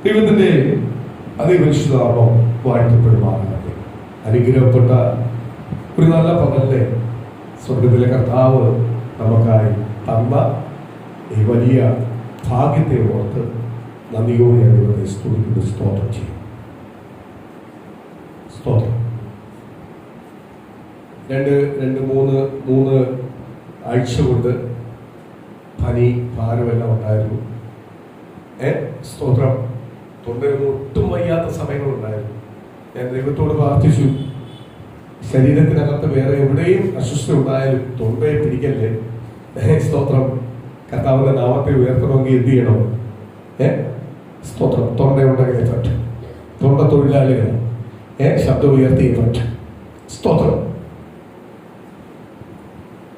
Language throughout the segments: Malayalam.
ദൈവത്തിന്റെ അതിപരിശുദ്ധനാമം വാഴ്ത്തപ്പെടുമാറാകട്ടെ. അനുഗ്രഹപ്പെട്ട ഒരു നല്ല പകലിനെ സ്വർഗത്തിലെ കർത്താവ് നമുക്കായി തന്ന ഈ വലിയ ഭാഗ്യത്തെ ഓർത്ത് നന്ദിയോടെ ദൈവത്തെ സ്തുതിക്കുന്നു, സ്തോത്രം ചെയ്യും. സ്തോത്രം. മൂന്ന് ആഴ്ച കൊണ്ട് പനി ഭാരമെല്ലാം ഉണ്ടായിരുന്നു. സ്തോത്രം. തൊണ്ടയൊന്നും ഒട്ടും വയ്യാത്ത സമയങ്ങളുണ്ടായിരുന്നു. ഞാൻ ദൈവത്തോട് പ്രാർത്ഥിച്ചു, ശരീരത്തിനകത്ത് വേറെ എവിടെയും അസ്വസ്ഥ ഉണ്ടായാലും തൊണ്ടയെ പിടിക്കല്ലേ. സ്തോത്രം. കർത്താവിന്റെ നാമത്തെ ഉയർത്തണമെങ്കിൽ എന്ത് ചെയ്യണം? സ്തോത്രം. തൊണ്ടയുണ്ടെങ്കിലേ പറ്റും. തൊണ്ട തൊഴിലാളികൾ ശബ്ദം ഉയർത്തിയേ പറ്റും. സ്തോത്രം.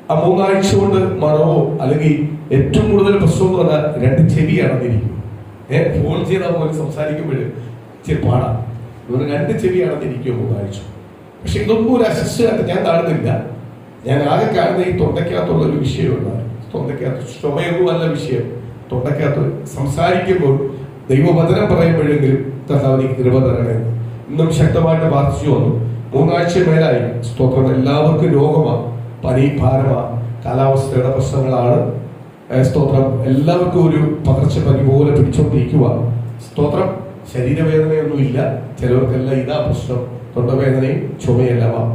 ആ 3 ആഴ്ച കൊണ്ട് മണവോ അല്ലെങ്കിൽ ഏറ്റവും കൂടുതൽ പ്രശ്നം എന്ന് പറഞ്ഞാൽ 2 ചെവി അടഞ്ഞിരിക്കും. ഫോൺ ചെയ്താൽ പോലും സംസാരിക്കുമ്പോൾ ഇച്ചിരി പാടാം. ഇവർ 2 ചെവി അടഞ്ഞിരിക്കും 3 ആഴ്ച. പക്ഷെ ഇതൊന്നും ഒരു അസ്വസ്ഥമായിട്ട് ഞാൻ കാണുന്നില്ല. ഞാൻ ആകെ കാണുന്ന ഈ തൊണ്ടയ്ക്കകത്തുള്ള ഒരു വിഷയമുണ്ട്. തൊണ്ടയ്ക്കകത്ത് ചുമയൊന്നും അല്ല വിഷയം. തൊണ്ടയ്ക്കകത്ത് സംസാരിക്കുമ്പോൾ ദൈവവചനം പറയുമ്പോഴെങ്കിലും കർത്താവിന് കൃപ തരണേ. ഇന്നും ശക്തമായിട്ട് പ്രാർത്ഥിച്ചു വന്നു. 3 ആഴ്ച മേലായി. സ്തോത്രം. എല്ലാവർക്കും രോഗമാണ്, പനി, ഭാരമാ, കാലാവസ്ഥയുടെ പ്രശ്നങ്ങളാണ്. സ്തോത്രം. എല്ലാവർക്കും ഒരു പകർച്ചപ്പനി പോലെ പിടിച്ചോണ്ടിരിക്കുക. സ്തോത്രം. ശരീരവേദനയൊന്നുമില്ല. ചിലവർക്കെല്ലാം ഇതാ പ്രശ്നം, തൊണ്ടവേദനയും ചുമയെല്ലാം.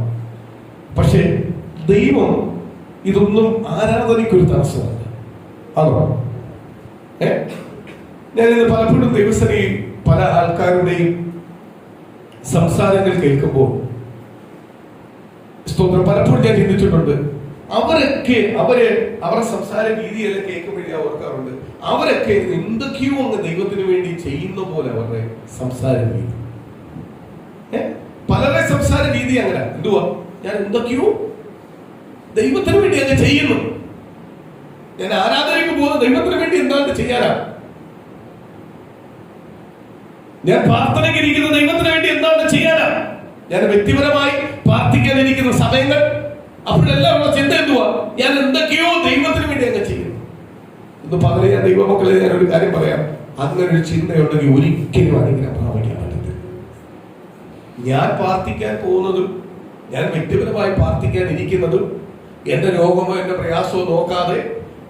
പക്ഷെ ദൈവം ഇതൊന്നും ആരാധനയ്ക്കൊരു തടസ്സമല്ല. ആണോ? ഞാനിത് പലപ്പോഴും ദൈവസനയിൽ പല ആൾക്കാരുടെയും സംസാരങ്ങൾ കേൾക്കുമ്പോൾ സ്തോത്രം പലപ്പോഴും ഞാൻ ചിന്തിച്ചിട്ടുണ്ട്. അവരെ സംസാര രീതിയെല്ലാം കേൾക്കുമ്പോഴേ ഓർക്കാറുണ്ട്, അവരൊക്കെ എന്തൊക്കെയോ അങ്ങ് ദൈവത്തിന് വേണ്ടി ചെയ്യുന്ന പോലെ അവരുടെ സംസാര രീതി. പലരുടെ സംസാര രീതി അങ്ങനെ എന്തുവാ, ഞാൻ എന്തൊക്കെയോ ദൈവത്തിന് വേണ്ടി അങ്ങ് ചെയ്യുന്നു. ഞാൻ ആരാധനയ്ക്ക് പോകുന്ന ദൈവത്തിന് വേണ്ടി എന്താണ് ചെയ്യാനാ? ഞാൻ പ്രാർത്ഥനയ്ക്ക് ഇരിക്കുന്ന ദൈവത്തിന് വേണ്ടി എന്താണ് ചെയ്യാനാ? ഞാൻ വ്യക്തിപരമായി പ്രാർത്ഥിക്കാനിരിക്കുന്ന സമയങ്ങൾ അപ്പോഴെല്ലാം ഉള്ള ചിന്ത എന്തുവാ, ഞാൻ എന്തൊക്കെയോ ദൈവത്തിന് വേണ്ടി അങ്ങ് ചെയ്യുന്നു. ഇന്ന് പകലെ ഞാൻ ദൈവമക്കളെ ഞാൻ ഒരു കാര്യം പറയാം. അങ്ങനെ ഒരു ചിന്തയുണ്ടെങ്കിൽ ഒരിക്കലും അനുഗ്രഹം പ്രാപിക്കാൻ പറ്റത്തില്ല. ഞാൻ പ്രാർത്ഥിക്കാൻ പോകുന്നതും ഞാൻ വ്യക്തിപരമായി പ്രാർത്ഥിക്കാൻ ഇരിക്കുന്നതും എന്റെ രോഗമോ എന്റെ പ്രയാസമോ നോക്കാതെ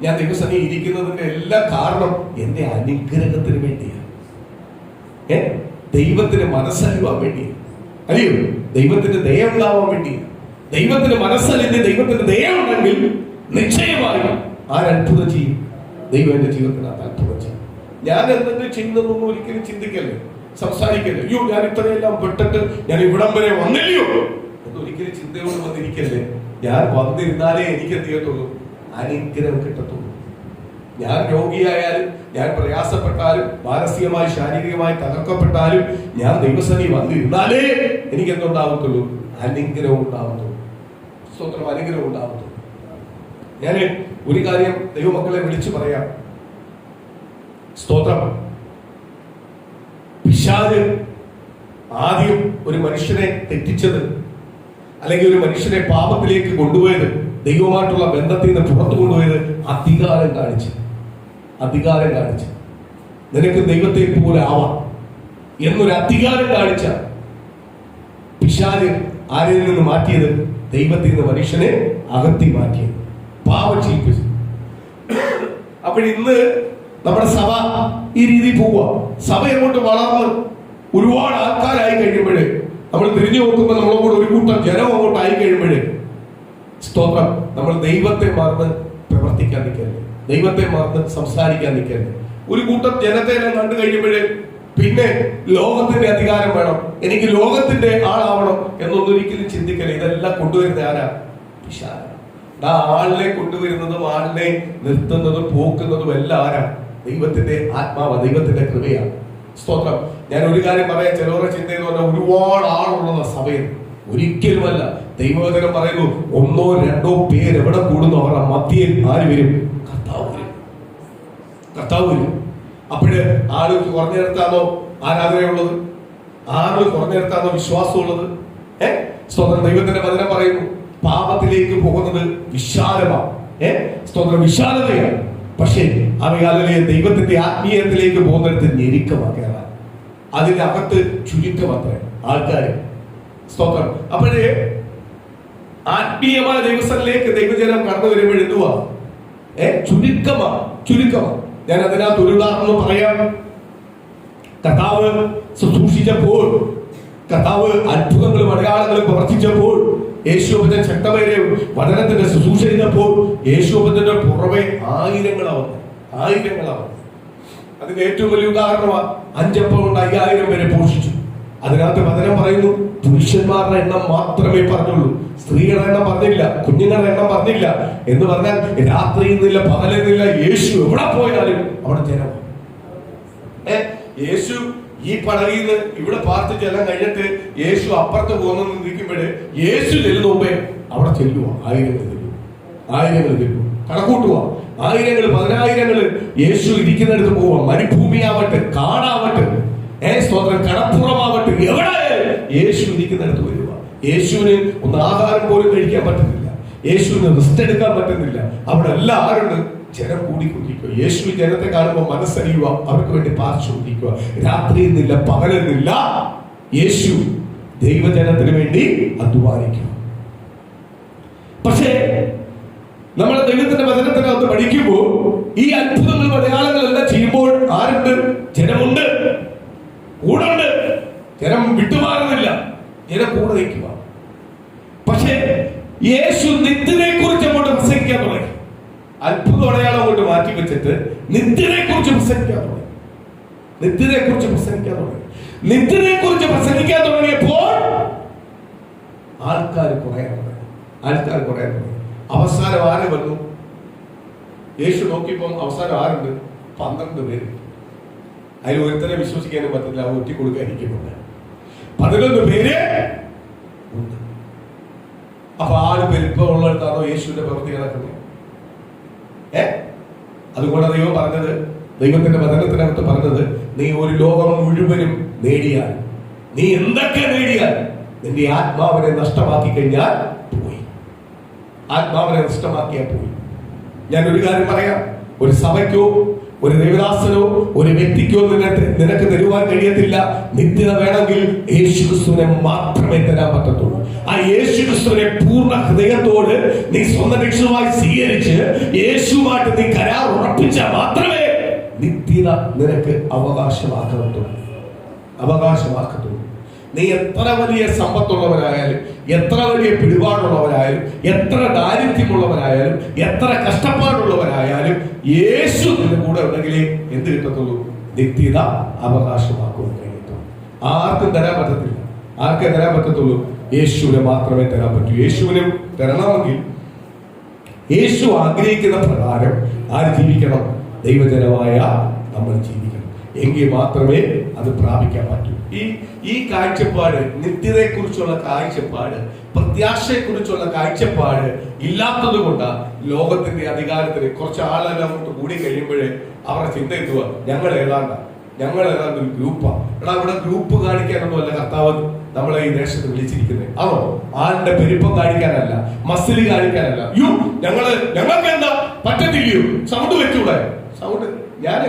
ഞാൻ ദൈവസന്നിധിയിൽ ഇരിക്കുന്നതിന്റെ എല്ലാ കാരണം എന്റെ അനുഗ്രഹത്തിന് വേണ്ടിയാണ്. ദൈവത്തിന് മനസ്സലിവാൻ വേണ്ടിയാണ്. അല്ലയോ? ദൈവത്തിന്റെ ദയ ഉണ്ടാവാൻ വേണ്ടിയാണ്. ദൈവത്തിന് മനസ്സലിന്റെ ദൈവത്തിന്റെ ദയ ഉണ്ടെങ്കിൽ നിശ്ചയമായും ആരത്ഭുതം ചെയ്യും. ദൈവം എന്റെ ജീവിതത്തിനകത്ത് അത്ഭുതം ചെയ്യും. ഞാൻ എന്തെങ്കിലും ചെയ്യുന്നതൊന്നും ഒരിക്കലും ചിന്തിക്കല്ലേ, സംസാരിക്കല്ലേ. അയ്യോ, ഞാൻ ഇത്രയെല്ലാം പെട്ടിട്ട് ഞാൻ ഇവിടം വരെ വന്നില്ലയോ എന്നൊരിക്കലും ചിന്തയോട് വന്നിരിക്കല്ലേ. ഞാൻ വന്നിരുന്നാലേ എനിക്ക് എന്ത് ചെയ്യത്തുള്ളൂ? അനുഗ്രഹം കിട്ടത്തുള്ളൂ. ഞാൻ രോഗിയായാലും, ഞാൻ പ്രയാസപ്പെട്ടാലും, മാനസികമായി ശാരീരികമായി തകർക്കപ്പെട്ടാലും ഞാൻ ദൈവസന്നിധിയിൽ വന്നിരുന്നാലേ എനിക്ക് എന്തുണ്ടാവത്തുള്ളൂ? അനുഗ്രഹം ഉണ്ടാവത്തുള്ളൂ. സ്തോത്രം. അനുഗ്രഹം ഉണ്ടാവത്തുള്ളൂ. ഞാൻ ഒരു കാര്യം ദൈവമക്കളെ വിളിച്ചു പറയാം. സ്തോത്രം. പിശാച് ആദ്യം ഒരു മനുഷ്യനെ തെറ്റിച്ചത്, അല്ലെങ്കിൽ ഒരു മനുഷ്യനെ പാപത്തിലേക്ക് കൊണ്ടുപോയത്, ദൈവമായിട്ടുള്ള ബന്ധത്തിൽ നിന്ന് പുറത്തു കൊണ്ടുപോയത് അധികാരം കാണിച്ച്. നിനക്ക് ദൈവത്തെ പോലെ ആവാം എന്നൊരു അധികാരം കാണിച്ച പിശാച് ആരിൽ നിന്ന് മാറ്റിയത്? ദൈവത്തിൽ നിന്ന് മനുഷ്യനെ അകത്തി മാറ്റിയത്, പാപം ചെയ്യിപ്പിച്ചു. അപ്പോഴിന്ന് നമ്മുടെ സഭ ഈ രീതിയിൽ പോവുക. സഭ അങ്ങോട്ട് വളർന്ന് ഒരുപാട് ആൾക്കാരായി കഴിയുമ്പോഴേ നമ്മൾ തിരിഞ്ഞു നോക്കുമ്പോൾ നമ്മളോട് ഒരു കൂട്ടം ജനം അങ്ങോട്ട് ആയി കഴിയുമ്പോഴേ സ്തോത്രം, നമ്മൾ ദൈവത്തെ മറന്ന് പ്രവർത്തിക്കാൻ നിൽക്കരുത്, ദൈവത്തെ മറന്ന് സംസാരിക്കാൻ നിൽക്കരുത്. ഒരു കൂട്ടം ജനത്തെ എല്ലാം കണ്ടു കഴിയുമ്പോഴേ പിന്നെ ലോകത്തിന്റെ അധികാരം വേണം, എനിക്ക് ലോകത്തിന്റെ ആളാവണം എന്നൊന്നും ഒരിക്കലും ചിന്തിക്കരുത്. ഇതെല്ലാം കൊണ്ടുവരുന്ന ആരാ? പിശാചാണ്. ആ ആളിനെ കൊണ്ടുവരുന്നതും ആളിനെ നിർത്തുന്നതും പോക്കുന്നതും എല്ലാം ആരാ? ദൈവത്തിന്റെ ആത്മാവ്, ദൈവത്തിന്റെ കൃപയാണ്. സ്തോത്രം. ഞാൻ ഒരു കാര്യം പറയാം. ചിലവരുടെ ചിന്ത എന്ന് പറഞ്ഞാൽ ഒരുപാട് ആളുള്ള സഭയിൽ ഒരിക്കലുമല്ല. ദൈവവചനം പറയുന്നു, 1 or 2 പേര് എവിടെ കൂടുന്നു അവരുടെ മധ്യയിൽ ആര് വരും? കർത്താവ് വരും. അപ്പോഴ് ആള് കുറഞ്ഞെടുത്താണോ ആരാധനയുള്ളത്? ആള് കുറഞ്ഞെടുത്താണോ വിശ്വാസമുള്ളത്? സ്തോത്രം. ദൈവത്തിന്റെ വചനം പറയുന്നു, പാപത്തിലേക്ക് പോകുന്നത് വിശാലമാണ്. സ്തോത്രം. വിശാലതയാണ്. പക്ഷേ അവയാലെ ദൈവത്തിന്റെ ആത്മീയത്തിലേക്ക് പോകുന്നിടത്ത് ഞെരുക്കമാക്കാറാണ്. അതിന്റെ അകത്ത് ചുരുക്കമത്രേ ആൾക്കാര്. സ്തോത്രം. അപ്പോഴേ ആത്മീയമായ ദൈവസ്ഥലിലേക്ക് ദൈവജനം കടന്നു വരുമ്പോൾ എന്തുവാ? ചുരുക്കമാ. ഞാൻ അതിനകത്ത് ഒരു ഉദാഹരണം പറയാം. കർത്താവ് ശുശ്രൂഷിച്ചപ്പോൾ, കർത്താവ് അത്ഭുതങ്ങളും അടയാളങ്ങളും പ്രവർത്തിച്ചപ്പോൾ, യേശുവിന്റെ ശക്തമായ വചനത്തിന്റെ ശുശ്രൂഷ ചെയ്തപ്പോൾ യേശുവിന്റെ പുറമെ ആയിരങ്ങളാവുന്നു. അതിന്റെ ഏറ്റവും വലിയ ഉദാഹരണമാണ് 5 അപ്പം കൊണ്ട് 5000 പേരെ പോഷിച്ചു. അതിനകത്ത് വചനം പറയുന്നു, പുരുഷന്മാരുടെ എണ്ണം മാത്രമേ പറഞ്ഞുള്ളൂ, സ്ത്രീകളുടെ എണ്ണം പറഞ്ഞില്ല, കുഞ്ഞുങ്ങളുടെ എണ്ണം പറഞ്ഞില്ല. എന്ന് പറഞ്ഞാൽ രാത്രിയെന്നില്ല പകലെന്നില്ല, യേശു എവിടെ പോയാലും അവിടെ ജനം. യേശു ഈ പടകിൽ നിന്ന് ഇവിടെ പാർത്ത് ജലം കഴിഞ്ഞിട്ട് യേശു അപ്പുറത്ത് പോകുന്ന നിൽക്കുമ്പോഴേ യേശു ചെല്ലുന്ന മുമ്പേ അവിടെ ചെല്ലുക. ആയിരങ്ങൾ ചെല്ലും. കണക്കൂട്ടുക. 1000, 10,000 യേശു ഇരിക്കുന്നിടത്ത് പോവുക. മരുഭൂമിയാവട്ടെ, കാടാവട്ടെ, സ്തോത്രം, കടപ്പുറമാവട്ടെ, എവിടെ യേശു ഇരിക്കുന്നിടത്ത് വരിക. യേശുവിന് ഒന്ന് ആഹാരം പോലും കഴിക്കാൻ പറ്റുന്നില്ല, യേശുവിന് റെസ്റ്റ് എടുക്കാൻ പറ്റുന്നില്ല. അവിടെ എല്ലാവരും ജനം കൂടിക്കൊണ്ടിരിക്കുക. യേശു ജനത്തെ കാണുമ്പോൾ മനസ്സറിയുക, അവർക്ക് വേണ്ടി പാർശ്വദിക്കുക. രാത്രിയെന്നില്ല പകലെന്നില്ല, യേശു ദൈവജനത്തിന് വേണ്ടി അധ്വാനിക്കുക. പക്ഷേ നമ്മൾ ദൈവത്തിന്റെ വചനത്തിനകത്ത് പഠിക്കുമ്പോൾ ഈ അത്ഭുതങ്ങളും അടയാളങ്ങളെല്ലാം ചെയ്യുമ്പോൾ ആരുണ്ട്? ജനമുണ്ട്, കൂടുണ്ട്. ജനം വിട്ടുമാറുന്നില്ല, ജനം കൂടെ നിൽക്കുക. പക്ഷേ യേശു നിത്യനെ കുറിച്ച് അങ്ങോട്ട് പ്രസംഗിക്കാൻ തുടങ്ങി. അത്ഭുത അടയാളം കൊണ്ട് മാറ്റി വെച്ചിട്ട് നിത്യനെ കുറിച്ച് പ്രസംഗിക്കാൻ തുടങ്ങി. നിത്യനെ കുറിച്ച് പ്രസംഗിക്കാൻ തുടങ്ങിയപ്പോൾ ആൾക്കാർ കുറയാൻ തുടങ്ങി. അവസാനം ആര് വന്നു? യേശു നോക്കിയപ്പോൾ അവസാനം ആരുണ്ട്? 12 പേര്. അതിൽ ഒരുത്തരെ വിശ്വസിക്കാനും പറ്റില്ല, ഒറ്റി കൊടുക്കാനിരിക്കുന്നുണ്ട്. 11 പേര് ഉണ്ട്. അപ്പൊ 6 പേര് ഇപ്പൊ ഉള്ളിടത്താണോ യേശുവിന്റെ പ്രവൃത്തി നടക്കുന്നത്? അതുകൊണ്ട് ദൈവം പറഞ്ഞത്, ദൈവത്തിന്റെ വചനത്തിനകത്ത് പറഞ്ഞത്, നീ ഒരു ലോകം മുഴുവനും നേടിയാൽ, നീ എന്തൊക്കെ നേടിയാൽ നിന്റെ ആത്മാവിനെ നഷ്ടമാക്കി കഴിഞ്ഞാൽ പോയി. ആത്മാവിനെ നഷ്ടമാക്കിയാൽ പോയി. ഞാൻ ഒരു കാര്യം പറയാം, ഒരു സഭയ്ക്കോ ഒരു ദൈവദാസനോ ഒരു വ്യക്തിക്കോ നിനക്ക് തരുവാൻ കഴിയത്തില്ല. നിത്യത വേണമെങ്കിൽ യേശുക്രിസ്തുവിനെ മാത്രമേ തരാൻ പറ്റത്തുള്ളൂ. ആ യേശുക്രിസ്തുവിനെ പൂർണ്ണ ഹൃദയത്തോട് നീ സ്വന്തം രക്ഷകമായി സ്വീകരിച്ച് യേശുവായിട്ട് നീ കരാർ ഉറപ്പിച്ചാൽ മാത്രമേ നിത്യത നിനക്ക് അവകാശമാക്കത്തുള്ളൂ. നീ എത്ര വലിയ സമ്പത്തുള്ളവരായാലും, എത്ര വലിയ പിടിപാടുള്ളവരായാലും, എത്ര ദാരിദ്ര്യമുള്ളവരായാലും, എത്ര കഷ്ടപ്പാടുള്ളവരായാലും, യേശു നിന്റെ കൂടെ ഉണ്ടെങ്കിലേ എന്ത് കിട്ടത്തുള്ളൂ? നിത്യത അവകാശമാക്കുവാൻ കഴിയത്തുള്ളൂ. ആർക്കും തരാൻ പറ്റത്തില്ല. ആർക്കേ തരാൻ പറ്റത്തുള്ളൂ? യേശുവിനെ മാത്രമേ തരാൻ പറ്റൂ. യേശുവിനെ തരണമെങ്കിൽ യേശു ആഗ്രഹിക്കുന്ന പ്രകാരം ആര് ജീവിക്കണം? ദൈവജനമായ നമ്മൾ ജീവിക്കണം. എങ്കിൽ മാത്രമേ അത് പ്രാപിക്കാൻ പറ്റൂ. ഈ കാഴ്ചപ്പാട്, നിത്യതയെ കുറിച്ചുള്ള കാഴ്ചപ്പാട്, പ്രത്യാശയെ കുറിച്ചുള്ള കാഴ്ചപ്പാട് ഇല്ലാത്തത് കൊണ്ടാണ് ലോകത്തിന്റെ അധികാരത്തിന് കുറച്ച് ആളെല്ലാം അങ്ങോട്ട് കൂടി കഴിയുമ്പോഴേ അവരുടെ ചിന്ത എന്തുവാ? ഞങ്ങൾ ഏതാണ്ട് ഒരു ഗ്രൂപ്പാണ്. ഇവിടെ ഗ്രൂപ്പ് കാണിക്കാനൊന്നും അല്ല കർത്താവ് നമ്മളെ ഈ ദേശത്ത് വിളിച്ചിരിക്കുന്നത്. ആണോ? ആരുടെ പെരുപ്പം കാണിക്കാനല്ല, മസിൽ കാണിക്കാനല്ല. ഞങ്ങൾക്ക് എന്താ പറ്റത്തില്ലയോ? സൗണ്ട് വെച്ചൂടെ? സൗണ്ട് ഞാൻ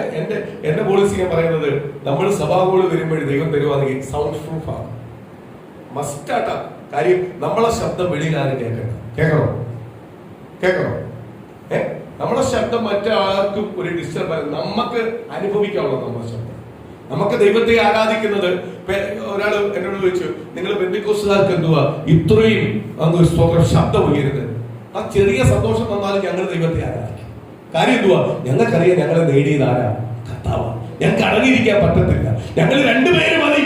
എന്റെ പോളിസി ഞാൻ പറയുന്നത്, നമ്മൾ സഭാഗോള് വരുമ്പോഴേ ദൈവം തരുവാണെങ്കിൽ സൗണ്ട് പ്രൂഫ് ആണ്, മസ്റ്റാട്ടാ. കാര്യം നമ്മളെ ശബ്ദം വെളിയിൽ ആരും കേൾക്കണോ? നമ്മളെ ശബ്ദം മറ്റാർക്കും ഒരു ഡിസ്റ്റർബ്, നമുക്ക് അനുഭവിക്കാനുള്ള നമ്മുടെ ശബ്ദം. നമുക്ക് ദൈവത്തെ ആരാധിക്കുന്നത്. ഒരാൾ എന്നോട് ചോദിച്ചു, നിങ്ങൾ പെന്തിക്കോസ്തുകാർക്ക് എന്തുവാ ഇത്രയും ശബ്ദം ഉയരുന്നത്? ആ ചെറിയ സന്തോഷം വന്നാലും ഞങ്ങൾ ദൈവത്തെ ആരാധിക്കും. കാര്യം എന്തുവാ? ഞങ്ങൾക്കറിയാം ഞങ്ങളെ നേടിയത് ആരാ? കർത്താവാ. ഞങ്ങൾക്ക് അടങ്ങിയിരിക്കാൻ പറ്റത്തില്ല. ഞങ്ങൾ 2 പേര് മതി,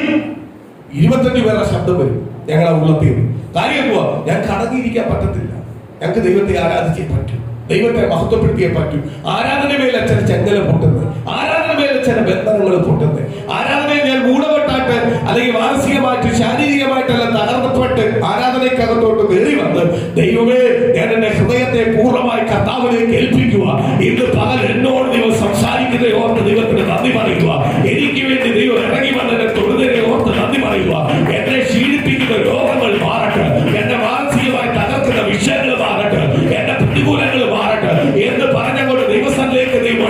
25 പേരുടെ ശബ്ദം വരും ഞങ്ങളെ ഉള്ളത്തിൽ. കാര്യം എന്തുവാ? ഞങ്ങൾക്ക് അടങ്ങിയിരിക്കാൻ പറ്റത്തില്ല. ഞങ്ങൾക്ക് ദൈവത്തെ ആരാധിച്ചേ പറ്റൂ, ദൈവത്തെ മഹത്വപ്പെടുത്തിയേ പറ്റൂ. ആരാധനമേൽ ചില ചെങ്കല പൊട്ടുന്നത്, ആരാധനമേൽ ചില ബന്ധനങ്ങൾ പൊട്ടുന്നത്, ആരാധനയിൽ ഞാൻ മൂടപ്പെട്ടായിട്ട് അല്ലെങ്കിൽ മാനസികമായിട്ട് ശാരീരികമായിട്ടെല്ലാം തകർന്നപ്പെട്ട് ആരാധനയ്ക്കകത്തോട്ട് കയറി വന്ന് ദൈവമേ ഞാൻ എന്റെ ഹൃദയത്തെ പൂർണ്ണമായി കർത്താവിലേക്ക് ഏൽപ്പിക്കുക. ഇന്ന് പകൽ എന്നോട് ദൈവം സംസാരിക്കുന്നത് ഓർത്ത് ദൈവത്തിന് നന്ദി പറയുക. എനിക്ക് വേണ്ടി ദൈവം ഇറങ്ങി വന്നതിനെ തൊഴുതിനെ ഓർത്ത് നന്ദി പറയുക. എന്നെ ക്ഷീണിപ്പിക്കുന്ന രോഗങ്ങൾ മാറട്ടെ, എന്റെ മാനസികമായി തകർക്കുന്ന വിഷയങ്ങൾ മാറട്ടെ, എന്റെ പ്രതികൂലങ്ങൾ മാറട്ടെ എന്ന് പറഞ്ഞുകൊണ്ട് ദൈവസ്ഥലേക്ക് ദൈവം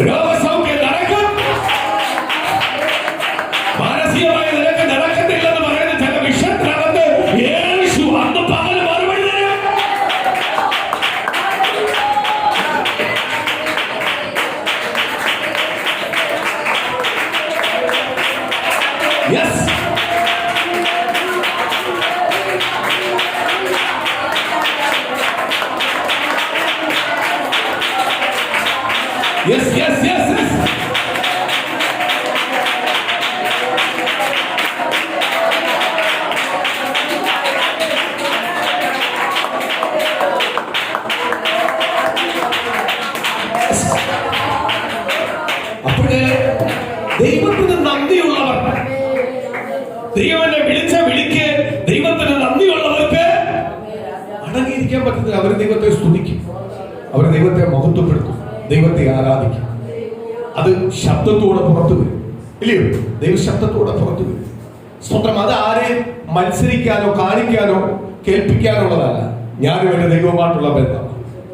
രോഗസൗഖ്യം നടക്കും. മാനസികമായി നിനക്ക് നടക്കത്തില്ലെന്ന് പറയുന്ന ചില വിഷയത്തിനകത്ത് യേശു അന്ന് പകല് മറുപടി തരും. Yes, yes, yes, yes, yes. അപ്പോഴേ ദൈവത്തിന് നന്ദിയുള്ളവർ, ദൈവനെ വിളിച്ച വിളിക്ക് ദൈവത്തിന് നന്ദിയുള്ളവർക്ക് അടങ്ങിയിരിക്കാൻ പറ്റത്തില്ല. അവർ ദൈവത്തെ സ്തുതിക്കും, അവർ ദൈവത്തെ മഹത്വപ്പെടുത്തും, ദൈവത്തെ ആരാധിക്കും. അത് ശബ്ദത്തോടെ പുറത്തു വരും, ഇല്ലയോ? ദൈവശബ്ദത്തോടെ പുറത്തു വരും. സ്വന്തം അത് ആരെയും മത്സരിക്കാനോ കാണിക്കാനോ കേൾപ്പിക്കാനുള്ളതല്ല. ഞാനും എന്റെ ദൈവവുമായിട്ടുള്ള ബന്ധം,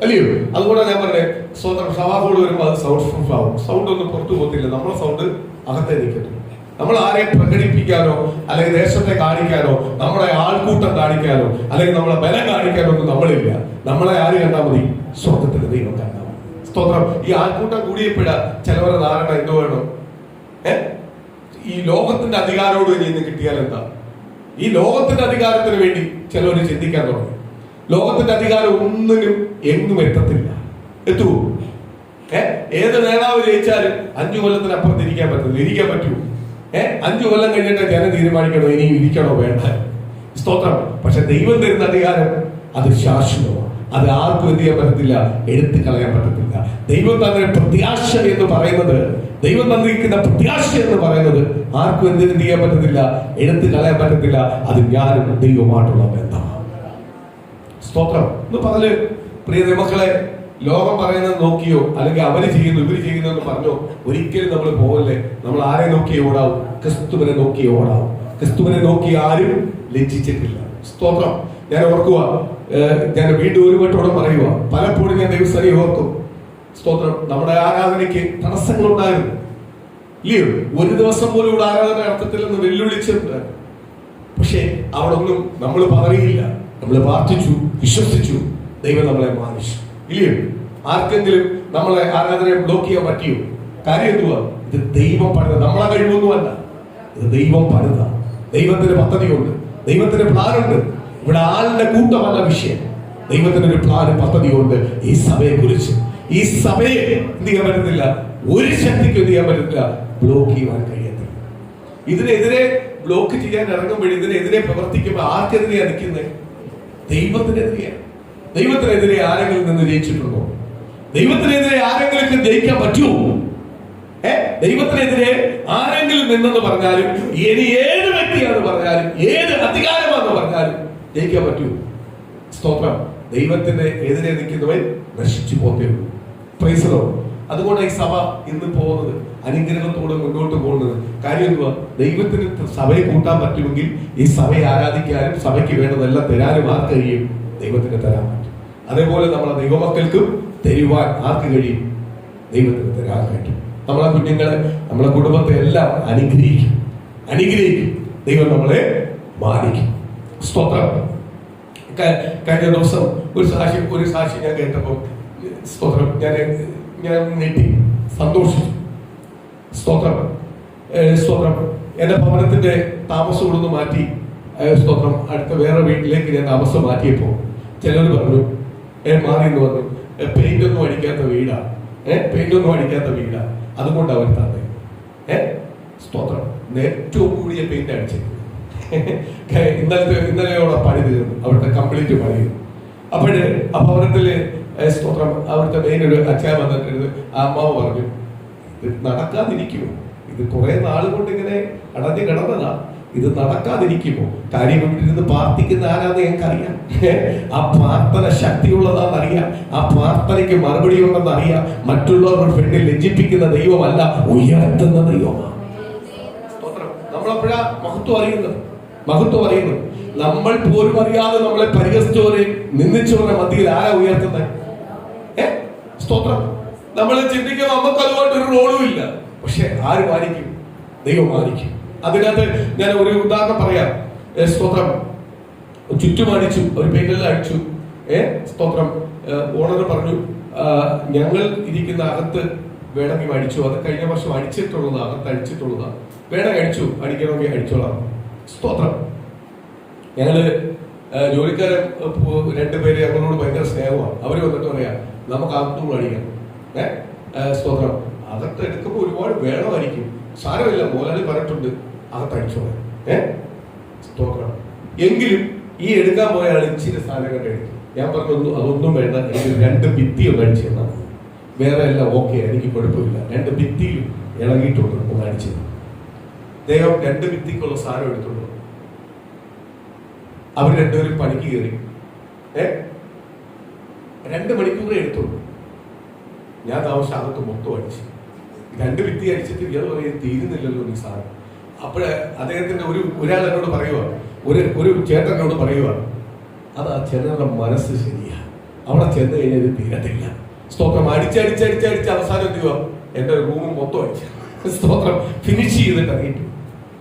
അല്ലയോ? അതുകൊണ്ട് ഞാൻ പറഞ്ഞേ, സ്വന്തം സവാഹോട് വരുമ്പോൾ അത് സൗണ്ട് പ്രൂഫ് ആവും. സൗണ്ട് ഒന്നും പുറത്തു പോകത്തില്ല. നമ്മളെ സൗണ്ട് അകത്തേ നിൽക്കട്ടെ. നമ്മൾ ആരെയും പ്രകടിപ്പിക്കാനോ അല്ലെങ്കിൽ ദേശത്തെ കാണിക്കാനോ നമ്മളെ ആൾക്കൂട്ടം കാണിക്കാനോ അല്ലെങ്കിൽ നമ്മളെ ബലം കാണിക്കാനോ ഒന്നും നമ്മളില്ല. നമ്മളെ ആര് കണ്ടാൽ മതി? സ്വർഗത്തിന്റെ ദൈവം കണ്ടാൽ മതി. സ്തോത്രം. ഈ ആൾക്കൂട്ടം കൂടിയപ്പോഴ ചിലവരുടെ ധാരണ എന്തോ വേണം, ഈ ലോകത്തിന്റെ അധികാരോട് ഇനി കിട്ടിയാൽ എന്താ? ഈ ലോകത്തിന്റെ അധികാരത്തിന് വേണ്ടി ചിലവർ ചിന്തിക്കാൻ തുടങ്ങി. ലോകത്തിന്റെ അധികാരം ഒന്നിനും എങ്ങും എത്തത്തില്ല. എത്തുവോ? ഏത് നേതാവ് ജയിച്ചാലും 5 കൊല്ലത്തിനപ്പുറത്ത് ഇരിക്കാൻ പറ്റില്ല. ഇരിക്കാൻ പറ്റുമോ? 5 കൊല്ലം കഴിഞ്ഞിട്ട് ജനം തീരുമാനിക്കണോ ഇനിയും ഇരിക്കണോ വേണ്ട. സ്തോത്രം. പക്ഷെ ദൈവം തരുന്ന അധികാരം അത് ശാശ്വതമാണ്. അത് ആർക്കും എന്ത് ചെയ്യാൻ പറ്റത്തില്ല, എടുത്തു കളയാൻ പറ്റത്തില്ല. ദൈവം തന്നെ പ്രത്യാശ എന്ന് പറയുന്നത്, ദൈവം തന്നിരിക്കുന്ന പ്രത്യാശ എന്ന് പറയുന്നത് ആർക്കും എന്ത് ചെയ്യാൻ പറ്റത്തില്ല, എടുത്തു കളയാൻ പറ്റത്തില്ല. അത് ഞാനും ദൈവമായിട്ടുള്ള ബന്ധമാണ്. സ്തോത്രം. എന്ന് പറഞ്ഞ് പ്രിയ മക്കളെ, ലോകം പറയുന്നത് നോക്കിയോ അല്ലെങ്കിൽ അവര് ചെയ്യുന്നു ഇവര് ചെയ്യുന്നു എന്ന് പറഞ്ഞോ ഒരിക്കലും നമ്മൾ പോകല്ലേ. നമ്മൾ ആരെ നോക്കി ഓടാവും? ക്രിസ്തുവിനെ നോക്കി ഓടാവും. ക്രിസ്തുവിനെ നോക്കി ആരും ലജ്ജിച്ചിട്ടില്ല. സ്തോത്രം. ഞാൻ ഓർക്കുക, ഞാൻ വീണ്ടും ഒരു വട്ടോടെ പറയുക, പലപ്പോഴും ഞാൻ ദൈവസ്ഥനെ ഓർക്കും. സ്തോത്രം. നമ്മുടെ ആരാധനയ്ക്ക് തടസ്സങ്ങളുണ്ടായിരുന്നു, ഇല്ലയോ? ഒരു ദിവസം പോലും ഇവിടെ ആരാധന നടത്തത്തില്ലെന്ന് വെല്ലുവിളിച്ചിട്ടുണ്ട്. പക്ഷെ അവിടെ ഒന്നും നമ്മൾ പതറിയില്ല. നമ്മൾ പ്രാർത്ഥിച്ചു, വിശ്വസിച്ചു, ദൈവം നമ്മളെ മാനിച്ചു, ഇല്ലയോ? ആർക്കെങ്കിലും നമ്മളെ ആരാധനയെ ബ്ലോക്ക് ചെയ്യാൻ പറ്റിയോ? കാര്യം എന്തുവാ? ഇത് ദൈവം പണിത, നമ്മളെ കഴിവൊന്നുമല്ല. ഇത് ദൈവം പണിത. ദൈവത്തിന് പദ്ധതിയുണ്ട്, ദൈവത്തിന് പ്ലാനുണ്ട്. ഇവിടെ ആളുടെ കൂട്ടമല്ല വിഷയം. ദൈവത്തിന് ഒരു പ്ലാൻ, പദ്ധതിയുണ്ട് ഈ സഭയെ കുറിച്ച്. ഈ സഭയെ എന്ത് ചെയ്യാൻ പറ്റത്തില്ല, ഒരു ശക്തിക്ക് എന്ത് ചെയ്യാൻ പറ്റത്തില്ല, ബ്ലോക്ക് ചെയ്യാൻ കഴിയത്തില്ല. ഇതിനെതിരെ ബ്ലോക്ക് ചെയ്യാൻ ഇറങ്ങുമ്പോൾ, ഇതിനെതിരെ പ്രവർത്തിക്കുമ്പോൾ ആർക്കെതിരെയാണ് നിൽക്കുന്നത്? ദൈവത്തിനെതിരെയാണ്. ദൈവത്തിനെതിരെ ആരെങ്കിലും നിന്ന് ജയിച്ചിട്ടുണ്ടോ? ദൈവത്തിനെതിരെ ആരെങ്കിലും ജയിക്കാൻ പറ്റുമോ? ദൈവത്തിനെതിരെ ആരെങ്കിലും നിന്നെന്ന് പറഞ്ഞാലും, ഇനി ഏത് വ്യക്തിയാണെന്ന് പറഞ്ഞാലും, ഏത് അധികാരമാണെന്ന് പറഞ്ഞാലും ജയിക്കാൻ പറ്റുമോ? സ്തോത്രം. ദൈവത്തിന്റെ എതിരെ നിൽക്കുന്നവൻ നശിച്ചു പോത്തേ ഉള്ളൂ. Praise the Lord. അതുകൊണ്ട് ഈ സഭ ഇന്ന് പോകുന്നത് അനുഗ്രഹത്തോടെ മുന്നോട്ട് പോകുന്നത്. കാര്യം എന്തുവാ? ദൈവത്തിന് സഭയെ കൂട്ടാൻ പറ്റുമെങ്കിൽ ഈ സഭയെ ആരാധിക്കാനും സഭയ്ക്ക് വേണ്ടതെല്ലാം തരാനും ആർക്ക് കഴിയും? ദൈവത്തിന് തരാൻ പറ്റും. അതേപോലെ നമ്മളെ ദൈവമക്കൾക്കും തരുവാൻ ആർക്ക് കഴിയും? ദൈവത്തിന് തരാൻ കഴിയും. നമ്മളെ കുഞ്ഞുങ്ങളെ, നമ്മളെ കുടുംബത്തെ എല്ലാം അനുഗ്രഹിക്കും. ദൈവം നമ്മളെ മാനിക്കും. സ്തോത്രം. കഴിഞ്ഞ ദിവസം ഒരു സാക്ഷി ഞാൻ കേട്ടപ്പോൾ, സ്തോത്രം, ഞാൻ ഞെട്ടി, സന്തോഷിച്ചു. സ്തോത്രം. എന്റെ ഭവനത്തിന്റെ താമസം ഒന്ന് മാറ്റി, സ്തോത്രം, അടുത്ത വേറെ വീട്ടിലേക്ക് ഞാൻ താമസം മാറ്റിയപ്പോ ചിലർ പറഞ്ഞു, മാറി എന്ന് പറഞ്ഞു, പെയിന്റ് ഒന്നും അടിക്കാത്ത വീടാ, അതുകൊണ്ട് അവർ തന്നെ സ്തോത്രം ഏറ്റവും കൂടിയ പെയിന്റ് അടിച്ചത്. ഇന്നലെയോടെ പണി തീർന്നു, അവിടുത്തെ കംപ്ലീറ്റ് പണി തീർന്നു. അപ്പൊ ഭവനത്തില് സ്തോത്രം, അവിടുത്തെ മെയിൻ ഒരു അച്ഛൻ വന്നിട്ട് ആ അമ്മാവ് പറഞ്ഞു, ഇത് നടക്കാതിരിക്കുമോ? ഇത് കുറെ നാള് കൊണ്ട് ഇങ്ങനെ അടഞ്ഞു കിടന്നതാ, ഇത് നടക്കാതിരിക്കുമോ? കാര്യം ഇരുന്ന് പ്രാർത്ഥിക്കുന്ന ആരാന്ന് ഞങ്ങൾക്കറിയാം. ആ പ്രാർത്ഥന ശക്തിയുള്ളതാണെന്നറിയാം, ആ പ്രാർത്ഥനയ്ക്ക് മറുപടി ഉണ്ടെന്നറിയാം. മറ്റുള്ളവരുടെ ഫ്രണ്ടിൽ ലജ്ജിപ്പിക്കുന്ന ദൈവമല്ല, ഉയർത്തുന്ന ദൈവമാണ്. നമ്മളെപ്പോഴാ മഹത്വം അറിയുന്നത്? നമ്മൾ പോലും അറിയാതെ നമ്മളെ പരിഹസിച്ചവരെ, നിന്ദിച്ചവരെ മധ്യയിൽ ആരാ ഉയർത്തുന്നത്? സ്തോത്രം. നമ്മൾ ചിന്തിക്കുമ്പോൾ നമുക്ക് അതുകൊണ്ട് ഒരു പക്ഷെ ആര് മാനിക്കും? ദൈവം മാനിക്കും. അതിനകത്ത് ഞാൻ ഒരു ഉദാഹരണം പറയാം. സ്തോത്രം, ചുറ്റുമടിച്ചു, ഒരു പെയിന്റെല്ലാം അടിച്ചു. സ്തോത്രം, ഓണർ പറഞ്ഞു ഞങ്ങൾ ഇരിക്കുന്ന അകത്ത് വേണമെങ്കിൽ അടിച്ചു. അത് കഴിഞ്ഞ വർഷം അടിച്ചിട്ടുള്ളതാണ്, അകത്ത് അടിച്ചിട്ടുള്ളതാണ്. വേണമെങ്കിൽ അടിച്ചു, അടിക്കണമെങ്കിൽ അടിച്ചോളാം. സ്തോത്രം. ഞങ്ങള് ജോലിക്കാരൻ 2 പേര് ഞങ്ങളോട് ഭയങ്കര സ്നേഹമാണ്. അവര് വന്നിട്ട് പറയാ നമുക്ക് അകത്തും അടിക്കണം. സ്തോത്രം. അകത്ത് എടുക്കുമ്പോൾ ഒരുപാട് വേണമായിരിക്കും. സാരമില്ല, മോലാളി പറഞ്ഞിട്ടുണ്ട് അകത്തടിച്ചോളാം. സ്തോത്രം. എങ്കിലും ഈ എടുക്കാൻ പോയ ആൾ ഇച്ചിരി സാധനങ്ങൾ എടുക്കും. ഞാൻ പറഞ്ഞു അതൊന്നും വേണ്ട, എനിക്ക് 2 ഭിത്തി ഒന്ന് അടിച്ചു തന്നാൽ വേറെ എല്ലാം ഓക്കെ, എനിക്ക് കുഴപ്പമില്ല. 2 ഭിത്തിയും ഇളകിയിട്ടുണ്ട്, ഒന്ന് അടിച്ചു. അദ്ദേഹം 2 ഭിത്തിക്കുള്ള സാധനം എടുത്തുള്ളൂ. അവർ 2 പേരും പണിക്ക് കയറി. 2 മണിക്കൂറേ എടുത്തുള്ളൂ. ഞാൻ താമസം അകത്ത് മൊത്തം അടിച്ചു. 2 ഭിത്തി അടിച്ചിട്ട് ഇയാൾ പറയും തീരുന്നില്ലല്ലോ ഈ സാധനം. അപ്പോഴേ അദ്ദേഹത്തിന്റെ ഒരാൾ എന്നോട് പറയുക, ഒരു ചേട്ടനോട് പറയുക, അത് ആ ചേട്ടന്റെ മനസ്സ് ശരിയാ, അവിടെ ചെന്ന് കഴിഞ്ഞാൽ ഇത് തീരത്തില്ല. സ്തോത്രം. അടിച്ചടിച്ചടിച്ചടിച്ച് അവസാനം എന്തുവാ, എന്റെ റൂം മൊത്തം അടിച്ചു. സ്തോത്രം. ഫിനിഷ് ചെയ്തിട്ട് അറിയിട്ടു.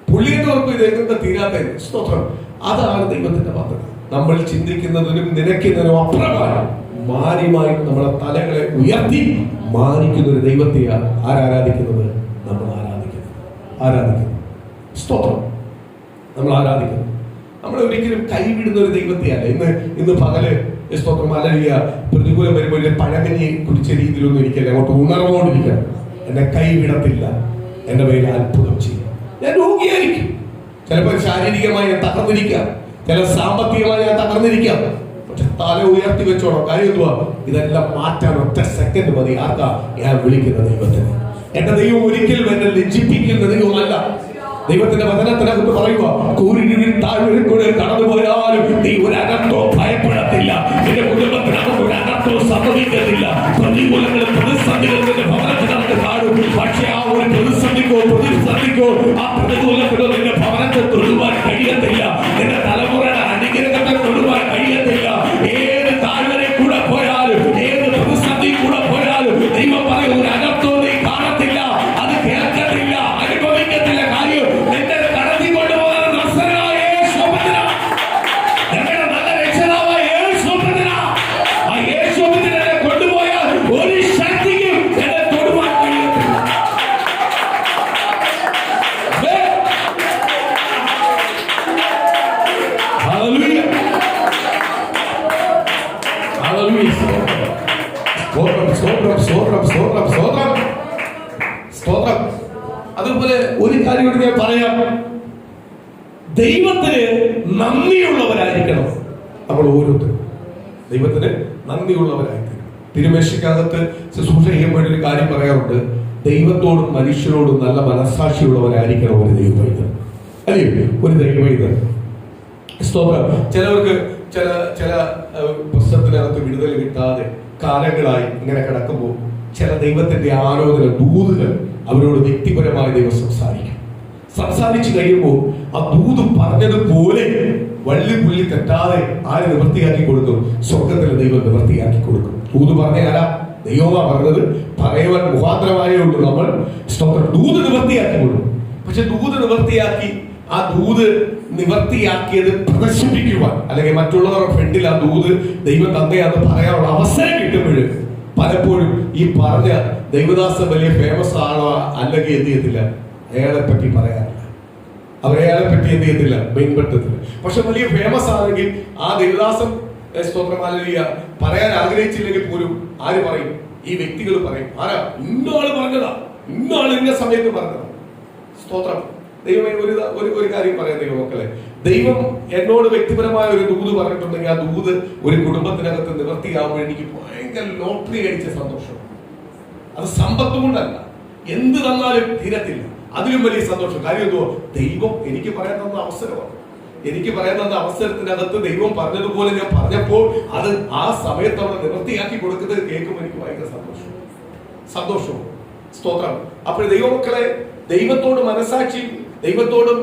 പുള്ളിയുടെ ഉറപ്പ് ഇത് എങ്ങനെ തീരാത്ത. സ്തോത്രം. അതാണ് ദൈവത്തിന്റെ പദ്ധതി. നമ്മൾ ചിന്തിക്കുന്നതിനും നിനയ്ക്കുന്നതിനും അപ്രകാരം മാന്യമായി നമ്മളെ തലകളെ ഉയർത്തി മാനിക്കുന്ന ഒരു ദൈവത്തെയാണ് ആരാധിക്കുന്നത്. നമ്മൾ ആരാധിക്കുന്നു. സ്തോത്രം. നമ്മൾ ആരാധിക്കുന്നു. നമ്മൾ ഒരിക്കലും കൈവിടുന്ന ഒരു ദൈവത്തെയല്ല. ഇന്ന് പകല് സ്തോത്രം അലറിയ പ്രതികൂലം വരുമ്പോൾ പഴകഞ്ഞി കുടിച്ച രീതിയിലൊന്നും ഇരിക്കല്ല. അങ്ങോട്ട് ഉണർവോണ്ടിരിക്കണം. എന്നെ കൈവിടത്തില്ല, എന്റെ പേരിൽ അത്ഭുതം ചെയ്യും. ഞാൻ രോഗിയായിരിക്കും, ചിലപ്പോൾ ശാരീരികമായി ഞാൻ തകർന്നിരിക്കാം, ചില സാമ്പത്തികമായി ഞാൻ തകർന്നിരിക്കാം. പക്ഷെ തല ഉയർത്തി വെച്ചോളാം. കാര്യം എന്തുവാ, ഇതെല്ലാം മാറ്റാൻ ഒറ്റ സെക്കൻഡ് മതി. ആർക്കാ? ഞാൻ വിളിക്കുന്ന ദൈവത്തിന്. എന്റെ ദൈവം ഒരിക്കലും എന്നെ ലജ്ജിപ്പിക്കുന്ന ദൈവമല്ല. ദൈവത്തിന്റെ വചനത്തിനകത്ത് പറയുക, കൂരിരുവിൽ താഴ്വരയിൽ കൂടെ കടന്നുപോയാലും നീ ഒരകത്തോ ഭയപ്പെടത്തില്ല, നിന്റെ കുടുംബത്തിനകത്ത് ഒരകത്തോ സംഭവിക്കത്തില്ല. പ്രതികൂലങ്ങളും പ്രതിസന്ധികളും നിന്റെ ഭവനത്തിനകത്ത് കാണും. പക്ഷെ ആ ഒരു പ്രതിസന്ധിക്കോ ആ പ്രതികൂലത്തിനോ നിന്റെ ഭവനത്തെ തൊടുവാൻ കഴിയത്തില്ല. നിന്റെ തലമുറയുടെ അനുഗ്രഹത്തെ തൊടുവാൻ കഴിയത്തില്ല. ഏത് താഴ്വരയിൽ കൂടെ പോയാലും, ഏത് പ്രതിസന്ധി കൂടെ പോയാലും ദൈവം പറയും ഒരകത്തോ നീ കാണത്തില്ല, അത് കേൾക്കത്തില്ല, അനുഭവിക്കത്തില്ല. കാര്യം നിന്റെ കടത്തി കൊണ്ടുപോകാൻ നസ്സരായ യേശുവിനാ, ഞങ്ങളുടെ നല്ല രക്ഷകനായ യേശുവിനാ. ആ യേശുവിനെ കൊണ്ടുപോയാൽ ഒരു ശക്തിക്കും എന്നെ തൊടുവാൻ കഴിയത്തില്ല. Hallelujah, hallelujah. സ്തോത്രം. അതുപോലെ ഒരു കാര്യം കൂടി ഞാൻ പറയാം. ദൈവത്തിന് നന്ദിയുള്ളവരായിരിക്കണം നമ്മൾ ഓരോരുത്തരും. ദൈവത്തിന് നന്ദിയുള്ളവരായിരിക്കണം. തിരുമേശയ്ക്കകത്ത് ശുശ്രൂഷ ചെയ്യുമ്പോൾ ഒരു കാര്യം പറയാറുണ്ട്, ദൈവത്തോടും മനുഷ്യരോടും നല്ല മനസ്സാക്ഷിയുള്ളവരായിരിക്കണം ഒരു ദൈവവൈദ്യൻ. അല്ലേ? ഒരു ദൈവവൈദ്യൻ. സ്തോത്രം. ചിലവർക്ക് ചില പ്രശ്നത്തിനകത്ത് വിടുതൽ കിട്ടാതെ കാലങ്ങളായി ഇങ്ങനെ കിടക്കുമ്പോൾ ചില ദൈവത്തിന്റെ ആലോചന ദൂതുകൾ അവരോട് വ്യക്തിപരമായി ദൈവം സംസാരിച്ചു കഴിയുമ്പോൾ ആ ദൂത് പറഞ്ഞതുപോലെ വള്ളിപ്പുള്ളി തെറ്റാതെ ആര് നിവൃത്തിയാക്കി കൊടുക്കും? സ്വർഗത്തിലെ ദൈവം നിവൃത്തിയാക്കി കൊടുക്കും. ദൂത് പറഞ്ഞ ആരാ? ദൈവമാ പറഞ്ഞത്. പറയുവാൻ മുഖാന്തരമായേ ഉള്ളൂ നമ്മൾ. സ്തോത്രം. ദൂത് നിവൃത്തിയാക്കി കൊടുക്കും. പക്ഷെ ദൂത് നിവൃത്തിയാക്കി ആ ദൂത് നിവർത്തിയാക്കിയത് പ്രദർശിപ്പിക്കുവാൻ, അല്ലെങ്കിൽ മറ്റുള്ളവരുടെ ഫ്രണ്ടിൽ ആ ദൂത് ദൈവം തന്നെയാന്ന് പറയാനുള്ള അവസരം കിട്ടുമ്പോൾ പലപ്പോഴും ഈ പറഞ്ഞ ദൈവദാസൻ വലിയ ഫേമസ് ആണോ അല്ലെങ്കിൽ എന്ത് ചെയ്യത്തില്ല, അയാളെ പറ്റി പറയാറില്ല. അവരയാളെ പറ്റി എന്ത് ചെയ്യത്തില്ല, മെയിൻപെടുത്തത്തില്ല. പക്ഷെ വലിയ ഫേമസ് ആണെങ്കിൽ ആ ദൈവദാസൻ സ്തോത്രമാലിയ പറയാൻ ആഗ്രഹിച്ചില്ലെങ്കിൽ പോലും ആര് പറയും? ഈ വ്യക്തികൾ പറയും. ആരാ? ഇന്നാള് പറഞ്ഞതാ, ഇന്നാള് ഇന്ന സമയത്ത് പറഞ്ഞതാ. സ്തോത്രം. ദൈവമേ, ഒരു കാര്യം പറയാം ദൈവമക്കളെ. ദൈവം എന്നോട് വ്യക്തിപരമായ ഒരു ദൂത് പറഞ്ഞിട്ടുണ്ടെങ്കിൽ ആ ദൂത് ഒരു കുടുംബത്തിനകത്ത് നിവൃത്തിയാവുമ്പോൾ എനിക്ക് ഭയങ്കര ലോട്ടറി അടിച്ച സന്തോഷം. അത് സമ്പത്ത് കൊണ്ടല്ല, എന്ത് തന്നാലും തീരത്തില്ല. അതിലും വലിയ സന്തോഷം. കാര്യം എന്തോ, ദൈവം എനിക്ക് പറയാൻ തന്ന അവസരമാണ്. എനിക്ക് പറയാൻ തന്ന അവസരത്തിനകത്ത് ദൈവം പറഞ്ഞതുപോലെ ഞാൻ പറഞ്ഞപ്പോൾ അത് ആ സമയത്ത് അവിടെ നിവൃത്തിയാക്കി കൊടുക്കുന്നത് കേൾക്കുമ്പോൾ എനിക്ക് ഭയങ്കര സന്തോഷവും. സ്തോത്രം. അപ്പോൾ ദൈവമക്കളെ, ദൈവത്തോട് മനസാക്ഷി, ദൈവത്തോടും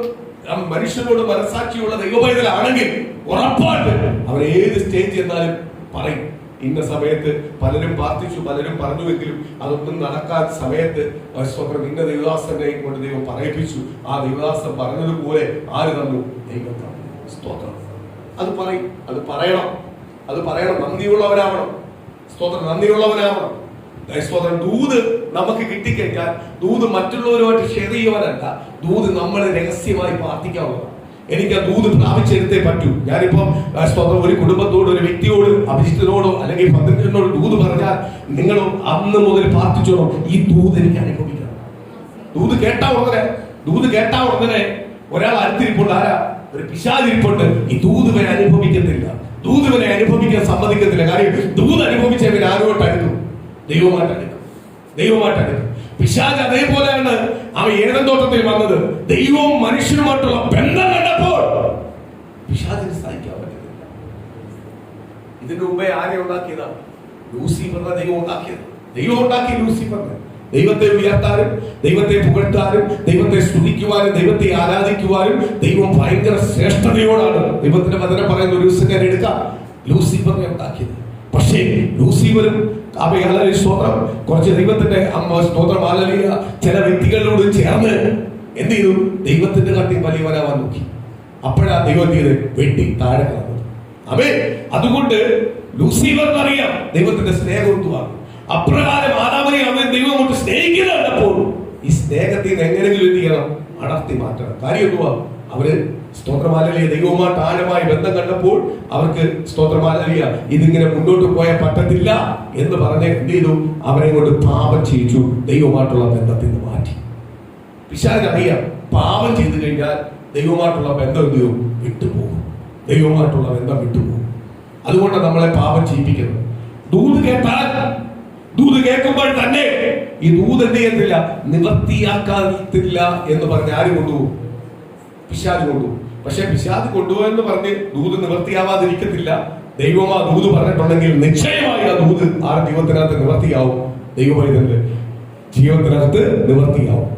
മനുഷ്യനോട് മനസാക്ഷിയുള്ള ദൈവപൈതലാണെങ്കിൽ ഉറപ്പായിട്ട് അവർ ഏത് സ്റ്റേജ് ചെന്നാലും പറയും, ഇന്ന സമയത്ത് പലരും പ്രാർത്ഥിച്ചു, പലരും പറഞ്ഞുവെങ്കിലും അതൊന്നും നടക്കാൻ സമയത്ത് സ്വന്തം ഇന്ന ദൈവദാസനെ കൊണ്ട് ദൈവം പറയിപ്പിച്ചു. ആ ദൈവദാസൻ പറഞ്ഞതുപോലെ ആര് തന്നു? ദൈവം തന്നു. സ്തോത്രം. അത് പറയും, അത് പറയണം, അത് പറയണം. നന്ദിയുള്ളവരാവണം. സ്തോത്രം, നന്ദിയുള്ളവരാവണം. സ്തോത്രം. ദൂത് നമുക്ക് കിട്ടിക്കഴിഞ്ഞാൽ ദൂത് മറ്റുള്ളവരുമായിട്ട് ഷെയർ ചെയ്യുവാനല്ല, ദൂത് നമ്മൾ രഹസ്യമായി പ്രാർത്ഥിക്കാവുന്നതാണ്. എനിക്ക് ആ ദൂത് പ്രാപിച്ചെടുത്തേ പറ്റൂ. ഞാനിപ്പം സ്തോത്രം ഒരു കുടുംബത്തോട്, ഒരു വ്യക്തിയോട്, അഭിജിത്തിനോടോ അല്ലെങ്കിൽ ഭദ്രനോട് ദൂത് പറഞ്ഞാൽ നിങ്ങളും അന്ന് മുതൽ പ്രാർത്ഥിച്ചോളൂ, ഈ ദൂത് എനിക്ക് അനുഭവിക്കണം. ദൂത് കേട്ടാ ഉടനെ ഒരാൾ അടുത്തിരിപ്പുണ്ട്. ആരാ? ഒരു പിശാചിരിപ്പുണ്ട്. ഈ ദൂത് വരെ അനുഭവിക്കത്തില്ല, ദൂത് വരെ അനുഭവിക്കാൻ സമ്മതിക്കത്തില്ല. കാര്യം ദൂത് അനുഭവിച്ചവർ ആരോട്ട് അടുക്കും? ദൈവമായിട്ടടുക്കും. പിശാച് അതേപോലെയാണ്. അവൻ ഏദൻ തോട്ടത്തിൽ വന്നത് ദൈവവും മനുഷ്യനുമായിട്ടുള്ള ബന്ധം കണ്ടപ്പോൾ പിശാചിന് സഹിക്കാൻ പറ്റുന്നില്ല. ഇതിനു മുമ്പേ ആരെ ഉണ്ടാക്കിയതാ? ലൂസിഫറിനെ ദൈവം ഉണ്ടാക്കിയത്. ദൈവം ഉണ്ടാക്കി ലൂസിഫറിനെ. ദൈവത്തെ ഉയർത്താനും ദൈവത്തെ പുകഴ്ത്താനും ദൈവത്തെ സ്തുതിക്കുവാനും ദൈവത്തെ ആരാധിക്കുവാനും ദൈവം ഭയങ്കര ശ്രേഷ്ഠതയോടാണ്. ദൈവത്തിന്റെ വചനം പറയുന്ന ഒരു ദിവസം ഞാൻ എടുക്കാം, ലൂസിഫറിനെ ഉണ്ടാക്കിയത്. പക്ഷേ ലൂസിഫറും സ്തോത്രം കുറച്ച് ദൈവത്തിന്റെ സ്തോത്രം ആലലിയ ചില വ്യക്തികളോട് ചേർന്ന് എന്ത് ചെയ്തു? ദൈവത്തിന്റെ കട്ടി വലിയവനാവാൻ നോക്കി. അപ്പോഴാ ദൈവം ചെയ്ത് വെട്ടി താഴെ കളഞ്ഞത്. അതുകൊണ്ട് ലൂസിഫറിന് അറിയാം ദൈവത്തിന്റെ സ്നേഹം എന്തുവാണ്. അപ്രകാരം ആദാമിനെ അവൻ ദൈവം കൊണ്ട് സ്നേഹിക്കുന്നത് കണ്ടപ്പോൾ ഈ സ്നേഹത്തിൽ നിന്ന് എങ്ങനെങ്കിലും എന്ത് ചെയ്യണം? അടർത്തി മാറ്റണം. കാര്യം എന്തുവാ? അവര് സ്തോത്രമാലലിയ ദൈവവുമായിട്ട് ആഴമായ ബന്ധം കണ്ടപ്പോൾ അവർക്ക് സ്തോത്രമാലലിയ ഇതിങ്ങനെ മുന്നോട്ട് പോയാൽ പറ്റത്തില്ല എന്ന് പറഞ്ഞ് എന്ത് ചെയ്തു? അവരെ കൊണ്ട് പാപം ചെയ്യിച്ചു, ദൈവവുമായിട്ടുള്ള ബന്ധത്തിൽ നിന്ന് മാറ്റി. പിശാചിനറിയാം പാപം ചെയ്തു കഴിഞ്ഞാൽ ദൈവവുമായിട്ടുള്ള ബന്ധം എന്ത് ചെയ്യും? വിട്ടുപോകും. ദൈവവുമായിട്ടുള്ള ബന്ധം വിട്ടുപോകും. അതുകൊണ്ടാണ് നമ്മളെ പാപം ചെയ്യിപ്പിക്കുന്നത്. ദൂത് കേൾക്കുമ്പോൾ തന്നെ ഈ ദൂത് എന്ത് ചെയ്യത്തില്ല? നിവർത്തിയാക്കാത്തില്ല എന്ന് പറഞ്ഞ് ആര് കൊണ്ടുപോകും? പിശാച് കൊണ്ടുപോകും. പക്ഷെ പിശാച് കൊണ്ടുപോയെന്ന് പറഞ്ഞ് ദൂത് നിവർത്തിയാവാതിരിക്കത്തില്ല. ദൈവം ആ ദൂത് പറഞ്ഞിട്ടുണ്ടെങ്കിൽ നിശ്ചയമായി ആ ദൂത് ആ ദൈവത്തിനകത്ത് നിവർത്തിയാവും. ദൈവത്തിന്റെ ജീവിതത്തിനകത്ത് നിവർത്തിയാവും.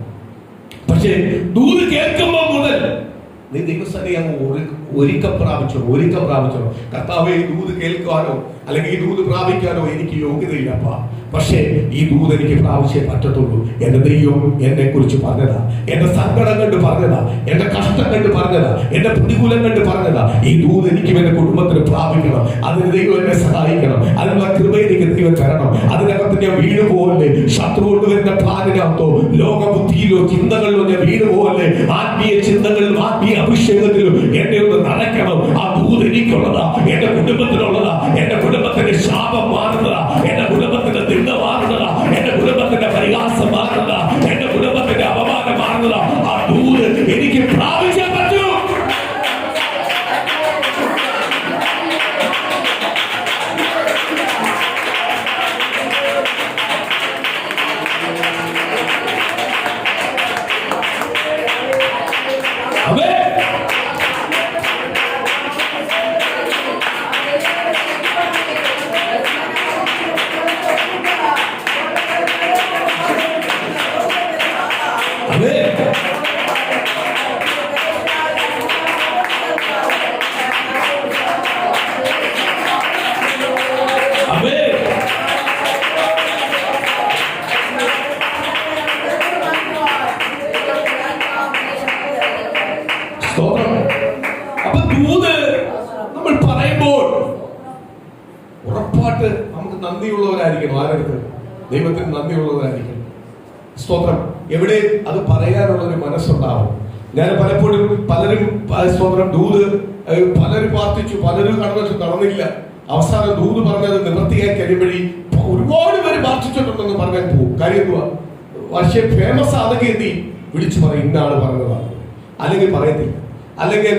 പക്ഷെ ദൂത് കേൾക്കുമ്പോൾ മുതൽ നീ ദൈവസന്നെ ഒരിക്കൽ പ്രാപിച്ചോ കർത്താവേ, ഈ ദൂത് കേൾക്കാനോ അല്ലെങ്കിൽ ഈ ദൂത് പ്രാപിക്കാനോ എനിക്ക് യോഗ്യതയില്ലപ്പ. പക്ഷേ ഈ ദൂത് എനിക്ക് പ്രാപിച്ചേ പറ്റത്തുള്ളൂ. എന്റെ ദൈവം എന്നെ കുറിച്ച് പറഞ്ഞതാ, എന്റെ സങ്കടം കണ്ട് പറഞ്ഞതാ, എന്റെ കഷ്ടം കണ്ട് പറഞ്ഞതാ, എന്റെ പ്രതികൂലം കണ്ട് പറഞ്ഞതാ. ഈ ദൂത് എനിക്കും എന്റെ കുടുംബത്തിന് പ്രാപിക്കണം. അതിന് ദൈവം എന്നെ സഹായിക്കണം. അതിനുള്ള കൃപ എനിക്ക് ദൈവം തരണം. അതിനകത്ത് ഞാൻ വീണ് പോകല്ലേ. ശത്രു കൊണ്ടുവരുന്ന പ്ലാനിനകത്തോ ലോകബുദ്ധിയിലോ ചിന്തകളിലോ ഞാൻ വീണ് പോകല്ലേ. ആത്മീയ ചിന്തകളിലും ആത്മീയ അഭിഷേകത്തിലും എന്നെ ഒന്ന് നടക്കണം. ആ ദൂത് എനിക്കുള്ളതാ, എന്റെ കുടുംബത്തിനുള്ളതാ. എന്റെ കുടുംബത്തിന്റെ ശാപം മാറുന്നതാ, എന്റെ കുടുംബത്തിന്റെ തിന്ത മാറുന്നതാ, എന്റെ കുടുംബത്തിന്റെ പരിഹാസം മാറുന്നതാ, എന്റെ കുടുംബത്തിന്റെ അപമാനം മാറുന്നതാ. ആ ദൂത് എനിക്ക് പ്രാപിച്ചേ പറ്റൂ. അപ്പൊ ദൂത് നമ്മൾ പറയുമ്പോൾ ഉറപ്പായിട്ട് നമുക്ക് നന്ദിയുള്ളവരായിരിക്കണം. ആരടുത്ത്? ദൈവത്തിന് നന്ദിയുള്ളവരായിരിക്കണം. സ്തോത്രം. എവിടെ അത് പറയാനുള്ള ഒരു മനസ്സുണ്ടാവും. ഞാൻ പലപ്പോഴും പലരും സ്തോത്രം ദൂത് പലരും പ്രാർത്ഥിച്ചു, പലരും നടന്നില്ല. അവസാനം ദൂത് പറഞ്ഞത് നിവൃത്തിയായി കഴിയുമ്പോഴേ ഒരുപാട് പേര് പ്രാർത്ഥിച്ചിട്ടുണ്ടെന്ന് പറഞ്ഞാൽ പോകും. കാര്യം എന്തുവാ? പക്ഷേ ഫേമസ് ആണെങ്കിൽ എന്തി വിളിച്ചു പറയും ഇന്നാണ് പറഞ്ഞതാണ്, അല്ലെങ്കിൽ പറയത്തില്ല, അല്ലെങ്കിൽ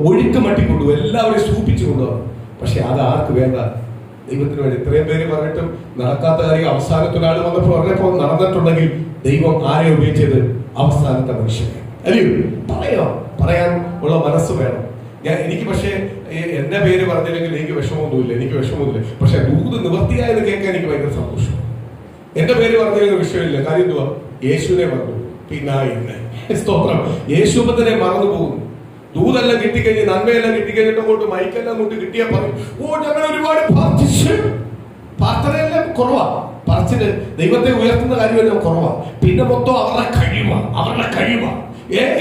ഒഴുക്ക് മട്ടിക്കൊണ്ടു എല്ലാവരെയും സൂപ്പിച്ചു കൊണ്ടുപോകും. പക്ഷെ അത് ആർക്ക് വേണ്ട? ദൈവത്തിന് വേണ്ടി. ഇത്രയും പേര് പറഞ്ഞിട്ടും നടക്കാത്ത കാര്യം അവസാനത്തൊരാൾ വന്നപ്പോൾ പറഞ്ഞപ്പോൾ നടന്നിട്ടുണ്ടെങ്കിൽ ദൈവം ആരെ ഉപയോഗിച്ചത്? അവസാനത്തെ മനുഷ്യനെ. അല്ലയോ? പറയാൻ ഉള്ള മനസ്സ് വേണം. എനിക്ക് പക്ഷേ എന്റെ പേര് പറഞ്ഞില്ലെങ്കിൽ എനിക്ക് വിഷമമൊന്നുമില്ല. പക്ഷെ ദൂത് നിവൃത്തിയായത് കേൾക്കാൻ എനിക്ക് ഭയങ്കര സന്തോഷം. എന്റെ പേര് പറഞ്ഞില്ലെങ്കിൽ വിഷയമില്ല. കാര്യം എന്തുവാ? യേശുവിനെ പറഞ്ഞു. പിന്നെ സ്തോത്രം. യേശുവിനെ മറന്നു പോകുന്നു. ദൂതെല്ലാം കിട്ടിക്കഴിഞ്ഞ് നന്മയെല്ലാം കിട്ടിക്കഴിഞ്ഞിട്ട് അങ്ങോട്ട് മൈക്കെല്ലാം അങ്ങോട്ട് കിട്ടിയാൽ പറയും, ഓ ഞങ്ങൾ ഒരുപാട് പ്രാർത്ഥിച്ചു. പ്രാർത്ഥനയെല്ലാം കുറവാ, പറച്ചില് ദൈവത്തെ ഉയർത്തുന്ന കാര്യമെല്ലാം കുറവാ. പിന്നെ മൊത്തം അവരുടെ കഴിവാ.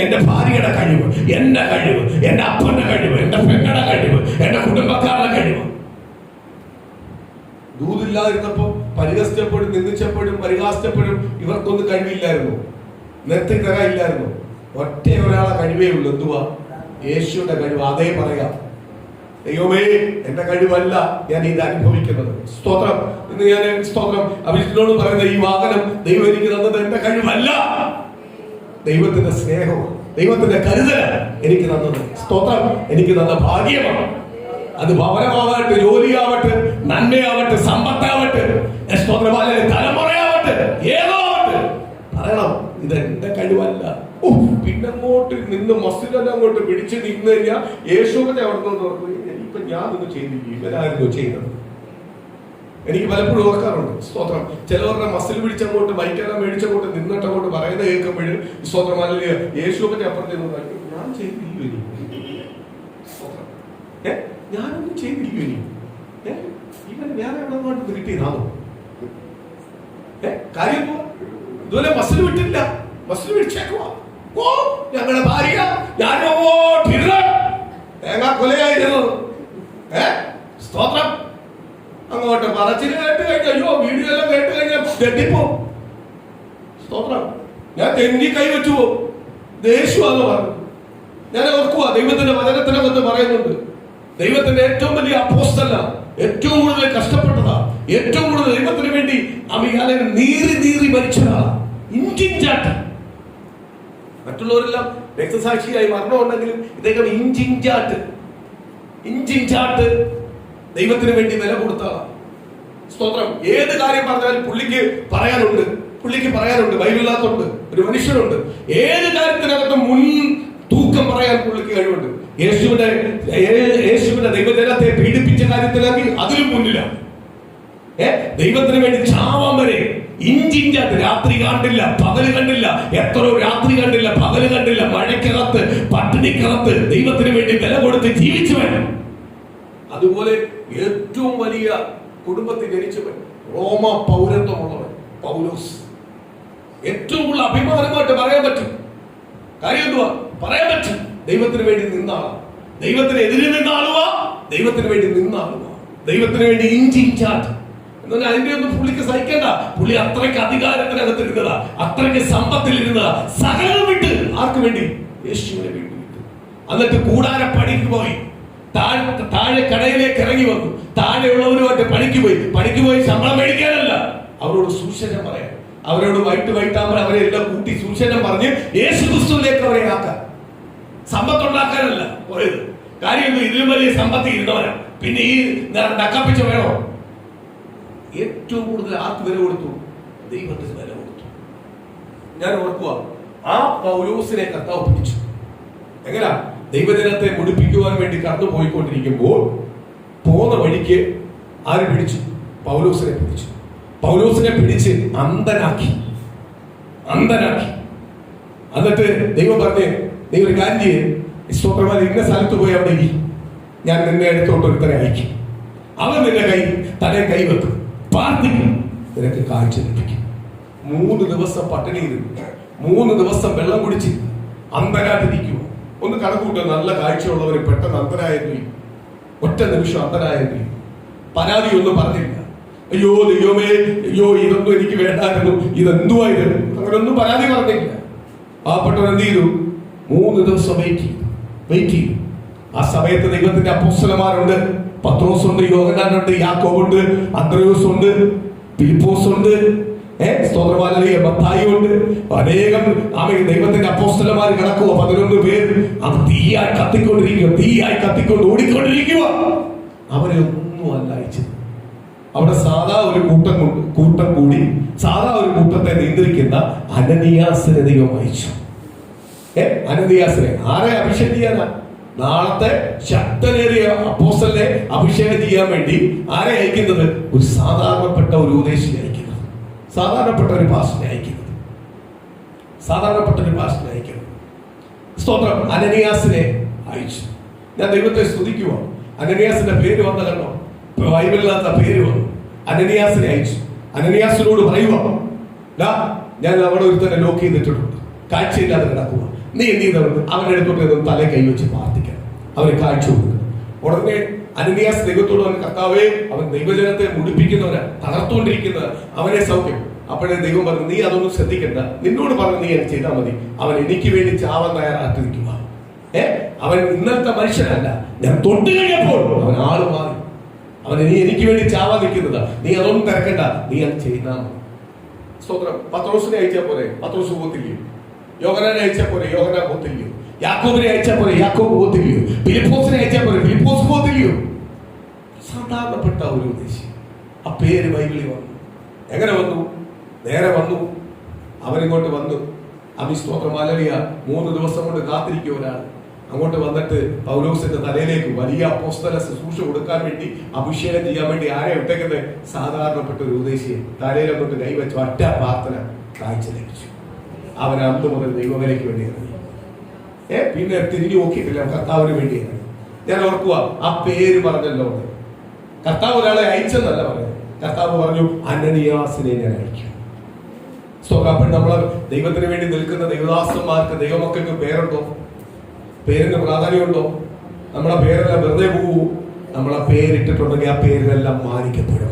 എന്റെ ഭാര്യയുടെ കഴിവ്, എന്റെ കഴിവ്, എന്റെ അപ്പന്റെ കഴിവ്, എന്റെ പെങ്ങളുടെ കഴിവ്, എന്റെ കുടുംബക്കാരുടെ കഴിവ്. ദൂതില്ലാതിരുന്നപ്പോ പരിഹസിച്ചപ്പോഴും നിന്ദിച്ചപ്പോഴും പരിഹാസിച്ചപ്പോഴും ഇവർക്കൊന്നും കഴിവില്ലായിരുന്നു, നെത്തിക്കറ ഇല്ലായിരുന്നു. ഒറ്റ ഒരാളെ കഴിവേ ഉള്ളൂ. എന്തുവാ? യേശുവിന്റെ കഴിവ്. അതേ പറയാം, ദൈവമേ എന്റെ കഴിവല്ല ഞാൻ ഇത് അനുഭവിക്കുന്നത്. സ്തോത്രം. ഇന്ന് ഞാൻ സ്തോത്രം അഭിജിത്തിനോട് പറയുന്ന ഈ വാഹനം ദൈവം എനിക്ക് തന്നത് എന്റെ കഴിവല്ല, ദൈവത്തിന്റെ സ്നേഹവും ദൈവത്തിന്റെ കരുതലാണ് എനിക്ക് തന്നത്. സ്തോത്രം. എനിക്ക് തന്ന ഭാഗ്യമാണ്. അത് ഭവനമാവട്ടെ, ജോലിയാവട്ടെ, നന്മയാവട്ടെ, സമ്പത്താവട്ടെ, സ്തോത്രമാലെ തലമുറയാവട്ടെ, ഏതോ ആവട്ടെ, പറയണം ഇത് എന്റെ കഴിവല്ല. പിന്നങ്ങോട്ട് നിന്ന് മസ്ജിദെല്ലാം അങ്ങോട്ട് പിടിച്ച് നിന്ന് കഴിഞ്ഞാൽ യേശുവിനെ അവിടെ നിന്ന് ഓർക്കും, ഇപ്പൊ ഞാനൊന്നും ചെയ്തില്ല, ഇവരായിരുന്നു ചെയ്യുന്നത്. എനിക്ക് പലപ്പോഴും ഓർക്കാറുണ്ട്. സ്തോത്രം. ചിലവരുടെ മസിൽ പിടിച്ചങ്ങോട്ട് മൈക്കെല്ലാം മേടിച്ചങ്ങോട്ട് നിന്നിട്ട് അങ്ങോട്ട് പറയുന്നത് കേൾക്കുമ്പോഴും സ്തോത്രം അല്ലെങ്കിൽ യേശുവിന്റെ അപ്പുറത്ത് ഞാൻ ചെയ്തില്ലയോ ഇനി, ഞാനൊന്നും ചെയ്തില്ലയോ ഇനി, ഇവൻ വേറെ എവിടെ കിട്ടിയതാണോ കാര്യം? ഇതുപോലെ മസിൽ വിട്ടില്ല, മസിൽ പിടിച്ചേക്കുവാ. ഓ ഞങ്ങളുടെ ഭാര്യ ഞാനോട്ടിരുന്ന തേങ്ങാ കൊലയായിരുന്നു. സ്തോത്രം. അങ്ങോട്ട് പറച്ചില് കേട്ട് കഴിഞ്ഞ അയ്യോ വീഡിയോ എല്ലാം കേട്ട് കഴിഞ്ഞാൽ തെറ്റിപ്പോ. സ്തോത്രം. ഞാൻ തെന്നി കൈവച്ചു പോകും. ദേഷ്യമാണെന്ന് പറഞ്ഞു. ഞാൻ ഓർക്കുക, ദൈവത്തിന്റെ വചനത്തിനകത്ത് പറയുന്നുണ്ട്, ദൈവത്തിന്റെ ഏറ്റവും വലിയ അപ്പോസ്തല, ഏറ്റവും കൂടുതൽ കഷ്ടപ്പെട്ടതാ, ഏറ്റവും കൂടുതൽ ദൈവത്തിന് വേണ്ടി നീറി മരിച്ചതാ. ഇഞ്ചിഞ്ചാട്ട്. മറ്റുള്ളവരെല്ലാം രക്തസാക്ഷിയായി മരണമുണ്ടെങ്കിലും ഇദ്ദേഹം ഇഞ്ചിഞ്ചാട്ട് ദൈവത്തിന് വേണ്ടി വില കൊടുത്തതാണ്. സ്തോത്രം. ഏത് കാര്യം പറഞ്ഞാലും പുള്ളിക്ക് പറയാനുണ്ട്. ബൈബിളിനകത്തുണ്ട്, ഒരു മനുഷ്യനുണ്ട്. ഏത് കാര്യത്തിനകത്തും മുൻ തൂക്കം പറയാൻ പുള്ളിക്ക് കഴിവുണ്ട്. യേശുവിന്റെ ദൈവജനത്തെ പീഡിപ്പിച്ച കാര്യത്തിലാക്കി അതിലും മുന്നിലാണ്. ദൈവത്തിന് വേണ്ടി ചാവാൻ വരെ ഇഞ്ചിഞ്ചാട്ട്. രാത്രി കണ്ടില്ല, പകല് കണ്ടില്ല, എത്രയോ രാത്രി കണ്ടില്ല, പകല് കണ്ടില്ല, മഴയ്ക്കകത്ത് പട്ടിണിക്കകത്ത് ദൈവത്തിന് വേണ്ടി വില കൊടുത്ത് ജീവിച്ചവൻ. അതുപോലെ ഏറ്റവും വലിയ കുടുംബത്തിൽ ജനിച്ചവൻ, റോമ പൗരത്വമുള്ളവൻ പൗലോസ്. ഏറ്റവും കൂടുതൽ അഭിമാനമായിട്ട് പറയാൻ പറ്റും. കാര്യം എന്തുവാ? പറയാൻ പറ്റും ദൈവത്തിന് വേണ്ടി നിന്നാളാ, ദൈവത്തിന് എതിരെ നിന്നാളുവാ, ദൈവത്തിന് വേണ്ടി നിന്നാളുവാ, ദൈവത്തിന് വേണ്ടി ഇഞ്ചിഞ്ചാട്ട്. എന്നാൽ അതിന്റെ ഒന്നും പുള്ളിക്ക് സഹിക്കേണ്ട. പുള്ളി അത്രയ്ക്ക് അധികാരത്തിനകത്തിരുന്നതാ, അത്രയ്ക്ക് സമ്പത്തിലിരുന്നതാ. സകലം വിട്ട് ആർക്ക് വേണ്ടി? യേശുവിനെ വേണ്ടി വിട്ടു. എന്നിട്ട് കൂടാര പണിക്ക് പോയി, താഴെ കടയിലേക്ക് ഇറങ്ങി വന്നു. താഴെയുള്ളവരുമായിട്ട് പണിക്ക് പോയി ശമ്പളം മേടിക്കാനല്ല, അവരോട് സുവിശേഷം പറയാൻ, അവരോട് വൈകിട്ടാകുമ്പോൾ അവരെ എല്ലാം കൂട്ടി സുവിശേഷം പറഞ്ഞ് യേശു ക്രിസ്തുവിലേക്ക് അവരെ ആക്കാൻ, സമ്പത്തുണ്ടാക്കാനല്ല പോയത്. കാര്യം ഇതിലും വലിയ സമ്പത്ത് ഇരുന്നവരാ. പിന്നെ ഈ ഡക്കപ്പിച്ച വേണോ? ഏറ്റവും കൂടുതൽ ആർക്ക് വില കൊടുത്തു? ദൈവത്തിന് വില കൊടുത്തു. ഞാൻ ഓർക്കുക, ആ പൗലോസിനെ കർത്താവ് പിടിച്ചു. എങ്ങനാ? ദൈവജനത്തെ മുടിപ്പിക്കുവാൻ വേണ്ടി കടന്നു പോയിക്കൊണ്ടിരിക്കുമ്പോൾ പോകുന്ന വഴിക്ക് ആര് പിടിച്ചു? പൗലോസിനെ പിടിച്ചു. പൗലോസിനെ പിടിച്ച് അന്ധനാക്കി. എന്നിട്ട് ദൈവം പറഞ്ഞ്, നീ ഒരു കാര്യം ചെയ്യേ, സ്തോത്രമാർ ഇന്ന സ്ഥലത്ത് പോയി അവിടെ ഇരി, ഞാൻ നിന്നെ എടുത്തോട്ട് ഒരുത്തനെ അയക്കും. അവൻ നിന്റെ തലേ കൈവെക്കും, പ്രാർത്ഥിക്കും, നിനക്ക് കാഴ്ച ലഭിക്കും. 3 ദിവസം പട്ടിണി ഇരുന്നു, 3 ദിവസം വെള്ളം കുടിച്ച് അന്ധനായിട്ടിരിക്കുക. ഒന്ന് കണക്കൂട്ടുക, നല്ല കാഴ്ചയുള്ളവര് പെട്ടെന്ന് അന്ധനായെങ്കിൽ, ഒറ്റ നിമിഷം അന്ധനായെങ്കിൽ, പരാതിയൊന്നും പറഞ്ഞില്ല. അയ്യോ ദൈവമേ, അയ്യോ ഇതൊന്നും എനിക്ക് വേണ്ടായിരുന്നു, ഇതെന്തുവായിരുന്നു, അങ്ങനെയൊന്നും പരാതി പറഞ്ഞില്ല. ആ പെട്ടെന്ന് എന്ത് ചെയ്തു? 3 ദിവസം വെയിറ്റ് ചെയ്തു. ആ സമയത്ത് ദൈവത്തിന്റെ അപ്പോസ്തലന്മാരുണ്ട്. പത്രോസുണ്ട്, യോഹന്നാനുണ്ട്, യാക്കോബുണ്ട്, അന്ത്രയോസ് ഉണ്ട്, ഫിലിപ്പോസ് ഉണ്ട്, മത്തായി ഉണ്ട്. അനേകം ദൈവത്തിന്റെ അപ്പോസ്തലന്മാർ കിടക്കുക. 11 പേര്. അത് തീയായി കത്തിക്കൊണ്ട് ഓടിക്കൊണ്ടിരിക്കുക. അവരെ ഒന്നും അല്ല അയച്ചത്. അവിടെ സാധാ ഒരു കൂട്ടം കൂടി സാധാ ഒരു കൂട്ടത്തെ നിയന്ത്രിക്കുന്ന അനനിയാസിനെ ദൈവം അയച്ചു. അനനിയാസിനെ ആരെ അഭിഷേകം ചെയ്യാനാ? നാളത്തെ ശക്തനേറിയ അപ്പോസ്തലനെ അഭിഷേകം ചെയ്യാൻ വേണ്ടി ആരെ അയക്കുന്നത്? ഒരു സാധാരണപ്പെട്ട ഒരു ഉപദേശിയെ അയക്കുന്നത്, സാധാരണപ്പെട്ട ഒരു പാസ്റ്ററിനെ അയക്കുന്നത്. സ്തോത്രം. അനനിയാസിനെ അയച്ചു. ഞാൻ ദൈവത്തെ സ്തുതിക്കുക. അനനിയാസിന്റെ പേര് വന്ന കണ്ടോ? ബൈബിളിനകത്ത് പേര് വന്നു. അനനിയാസിനെ അയച്ചു. അനനിയാസിനോട് പറയുക, ഞാൻ അവിടെ ഒരുത്തന്നെ ലോക്ക് ചെയ്തിട്ടുണ്ട്, കാഴ്ചയില്ലാതെ കിടക്കുക. നീ എന്ത് ചെയ്തവർ അവന്റെ അടുത്തോട്ട് തലേ കൈവച്ച് പ്രാർത്ഥിക്കണം, അവന് കാഴ്ച കൊടുക്കണം. ഉടനെ അനനിയാസ് ദൈവത്തോട് അവൻ, കർത്താവേ, അവൻ ദൈവജനത്തെ മുടിപ്പിക്കുന്നവന്, തളർത്തുകൊണ്ടിരിക്കുന്നത്, അവനെ സൗഖ്യം. അപ്പോഴേ ദൈവം പറഞ്ഞു, നീ അതൊന്നും ശ്രദ്ധിക്കണ്ട, നിന്നോട് പറഞ്ഞു നീ അത് ചെയ്താൽ മതി. അവൻ എനിക്ക് വേണ്ടി ചാവാൻ തയ്യാറാക്കിയിരിക്കുക. അവൻ ഇന്നത്തെ മനുഷ്യനല്ല. ഞാൻ തൊട്ട് കഴിഞ്ഞപ്പോൾ അവൻ ആള് മാറി. അവൻ നീ എനിക്ക് വേണ്ടി ചാവാൻ നിൽക്കുന്നത്, നീ അതൊന്നും തിരക്കണ്ട, നീ അത് ചെയ്താൽ മതി. സ്തോത്രം. പത്രോസിനെ അയച്ചാൽ പോലെ പത്രോസ് പോത്തില്ലയോ? യോഹന്നാനെ അയച്ചാൽ പോലെ യോഹന്നാൻ പോത്തില്ലയോ? യാക്കോബിനെ അയച്ചാൽ പോലെ യാക്കോബ് പോത്തില്ലയോ? ഫിലിപ്പോസിനെ അയച്ചാൽ പോലെ ഫിലിപ്പോസ് പോത്തില്ലയോ? സാധാരണപ്പെട്ട ഒരു ഉദ്ദേശം. ആ പേര് ബൈബിളിൽ വന്നു. എങ്ങനെ വന്നു? നേരെ വന്നു. അവരിങ്ങോട്ട് വന്നു. സ്തോത്രം. ഹല്ലേലൂയ. 3 ദിവസം കൊണ്ട് കാത്തിരിക്കുക ഒരാൾ. അങ്ങോട്ട് വന്നിട്ട് പൗലോസിന്റെ തലയിലേക്ക് വലിയ അപ്പോസ്തല ശുശ്രൂഷ കൊടുക്കാൻ വേണ്ടി, അഭിഷേകം ചെയ്യാൻ വേണ്ടി ആരെ ഇട്ടേക്കുന്നത്? സാധാരണപ്പെട്ട ഒരു ഉദ്ദേശിയെ തലയിൽ അങ്ങോട്ട് കൈവച്ചു. ഒറ്റ പ്രാർത്ഥന, കാഴ്ച ലഭിച്ചു. അവൻ അന്ന് മുതൽ ദൈവവേലയ്ക്ക് വേണ്ടി ഇറങ്ങി. പിന്നെ തിരിഞ്ഞു നോക്കിയിട്ടില്ല, കർത്താവിന് വേണ്ടി ഇറങ്ങി. ഞാൻ ഓർക്കുക, ആ പേര് പറഞ്ഞല്ലോ. കർത്താവ് ഒരാളെ അയച്ചെന്നല്ല പറഞ്ഞത്. കർത്താവ് പറഞ്ഞു, അനനിയാസിനെ ഞാൻ അയക്കും. അപ്പോൾ നമ്മളെ ദൈവത്തിന് വേണ്ടി നിൽക്കുന്ന ദൈവദാസന്മാർക്ക്, ദൈവമക്കൾക്ക് പേരുണ്ടോ? പേരിന് പ്രാധാന്യമുണ്ടോ? നമ്മളെ പേരെല്ലാം വെറുതെ പോകൂ. നമ്മളെ പേരിട്ടിട്ടുണ്ടെങ്കിൽ ആ പേരിനെല്ലാം മാനിക്കപ്പെടും,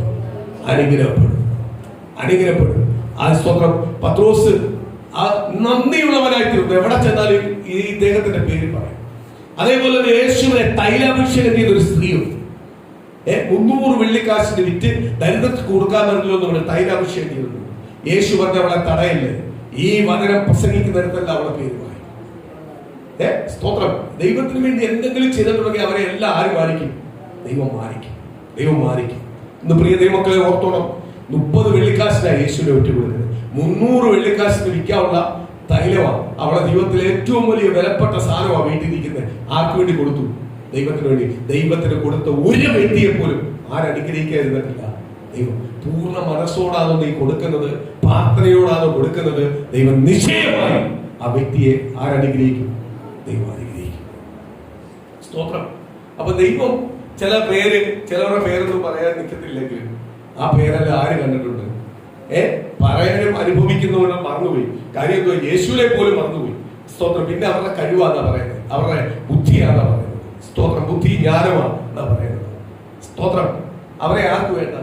അനുഗ്രഹപ്പെടും. ആ സ്തോത്രം. പത്രോസ് ആ നന്ദിയുള്ളവനായിത്തീർന്നു. എവിടെ ചെന്നാലും ഈ ഇദ്ദേഹത്തിന്റെ പേര് പറയും. അതേപോലെ യേശുവിനെ തൈലാഭിഷേകം ചെയ്ത ഒരു സ്ത്രീയുണ്ട്. 300 വെള്ളിക്കാശിന് വിറ്റ് ദരിദ്രർക്ക് കൊടുക്കാൻ പറ്റില്ലോ എന്ന് തൈലാഭിഷേകം ചെയ്തിട്ടുണ്ട്. യേശു പറഞ്ഞ അവളെ തടയില്ലേ. ഈ വചനം പ്രസംഗിക്കുന്നിടത്തല്ല അവളെ പേര് പറയും. സ്തോത്രം. ദൈവത്തിന് വേണ്ടി എന്തെങ്കിലും ചെയ്തിട്ടുണ്ടെങ്കിൽ അവരെ എല്ലാം ആരും മാനിക്കും? ദൈവം മാനിക്കും. ഇന്ന് പ്രിയ ദൈവമക്കളെ ഓർത്തോണം, 30 വെള്ളിക്കാശിനാണ് യേശുവിനെ ഒറ്റുകൊടുക്കുന്നത്. 300 വെള്ളിക്കാശിന് വിൽക്കാനുള്ള തൈലമാണ്. അവളെ ജീവിതത്തിലെ ഏറ്റവും വലിയ വിലപ്പെട്ട സാധനമാണ് വീട്ടിൽ നിൽക്കുന്നത്. ആർക്ക് വേണ്ടി കൊടുത്തു? ദൈവത്തിന് വേണ്ടി. ദൈവത്തിന് കൊടുത്ത ഒരു വ്യക്തിയെ പോലും ആരനുഗ്രഹിക്കാതിരുന്നിട്ടില്ല. ദൈവം പൂർണ്ണ മനസ്സോടാണോ നീ കൊടുക്കുന്നത്, പ്രാർത്ഥനയോടാണോ കൊടുക്കുന്നത്, ദൈവം നിശ്ചയമായി ആ വ്യക്തിയെ ആരനുഗ്രഹിക്കും? ദൈവം അനുഗ്രഹിക്കും. സ്തോത്രം. അപ്പൊ ദൈവം ചിലവരുടെ പേരൊന്നും പറയാൻ നിൽക്കത്തില്ലെങ്കിൽ ആ പേരെല്ലാം ആര് കണ്ടിട്ടുണ്ട്? പറയാനും അനുഭവിക്കുന്നവരും മറന്നുപോയി. കാര്യം എന്തോ? യേശുവിനെ പോലും മറന്നുപോയി. സ്തോത്രം. പിന്നെ അവരുടെ കഴിവാന്നാ പറയുന്നത്, അവരുടെ ബുദ്ധിയാണെന്നാ പറയുന്നത്. സ്തോത്രം. ബുദ്ധി ജ്ഞാനമാണെന്നാ പറയുന്നത്. സ്തോത്രം. അവരെ ആർക്ക് വേണ്ട?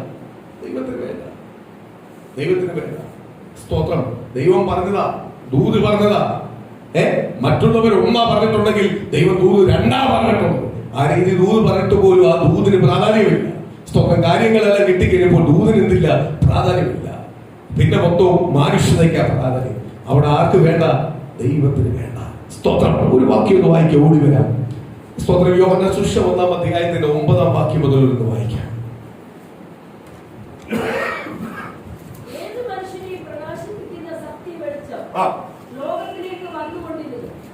ദൈവത്തിന് വേണ്ട. സ്തോത്രം. ദൈവം പറഞ്ഞതാ, ദൂത് പറഞ്ഞതാ. മറ്റുള്ളവർ ഒന്നാ പറഞ്ഞിട്ടുണ്ടെങ്കിൽ ദൈവം ദൂത് 2 പറഞ്ഞിട്ടുണ്ട്. ആ രീതി ദൂത് പറഞ്ഞിട്ട് പോലും ആ ദൂതിന് പ്രാധാന്യമില്ല. സ്തോത്രം. കാര്യങ്ങളെല്ലാം കിട്ടിക്കഴിയുമ്പോൾ ദൂതിന് എന്തില്ല? പ്രാധാന്യമില്ല. പിന്നെ മൊത്തവും മാനുഷ്യതയ്ക്കാ പ്രാധാന്യം. അവിടെ ആർക്ക് വേണ്ട? ദൈവത്തിന് വേണ്ട. സ്തോത്രം. ഒരു വാക്യം ഒന്ന് വായിക്കാം, ഓടി വരാം. സ്തോത്രം. യോഹന്നാൻ സുവിശേഷം 1-ാം അധ്യായത്തിന്റെ 9-ാം വാക്യം മുതൽ ഒന്ന് വായിക്കാം.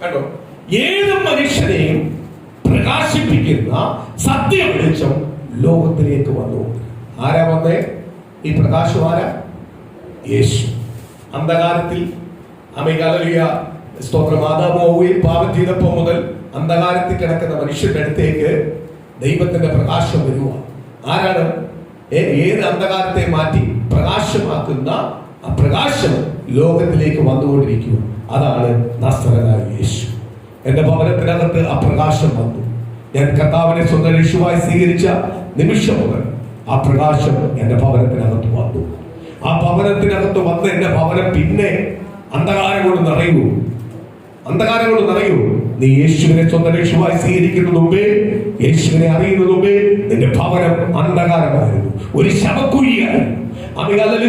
കണ്ടോ? ഏത് മനുഷ്യനെയും പ്രകാശിപ്പിക്കുന്ന സത്യ വെളിച്ചം ലോകത്തിലേക്ക് വന്നു. ആരാ വന്നേ? ഈ പ്രകാശം ആരാ? യേശു. അന്ധകാരത്തിൽ സ്തോത്രം. ആദാമും പാപം ചെയ്തപ്പോൾ മുതൽ അന്ധകാരത്തിൽ കിടക്കുന്ന മനുഷ്യന്റെ അടുത്തേക്ക് ദൈവത്തിന്റെ പ്രകാശം വരിക. ആരാണ്? ഏത് അന്ധകാരത്തെ മാറ്റി പ്രകാശമാക്കുന്ന ആ പ്രകാശം ലോകത്തിലേക്ക് വന്നുകൊണ്ടിരിക്കുക. അതാണ് നസറേയനായ യേശു. എന്റെ ഭവനത്തിനകത്ത് ആ പ്രകാശം വന്നു. ഞാൻ കർത്താവിനെ സ്വന്തം യേശുവായി സ്വീകരിച്ച നിമിഷം മുതൽ ആ പ്രകാശം എന്റെ ഭവനത്തിനകത്ത് വന്നു. ആ ഭവനത്തിനകത്ത് വന്ന് എന്റെ ഭവനം പിന്നെ അന്ധകാരം കൊണ്ട് നിറയൂ. നീ യേശുവിനെ സ്വന്തം യേശുവായി സ്വീകരിക്കുന്നതിന് മുമ്പേ, യേശുവിനെ അറിയുന്നതിന് മുമ്പേ നിന്റെ ഭവനം അന്ധകാരമായിരുന്നു, ഒരു ശവക്കുഴിയായിരുന്നു.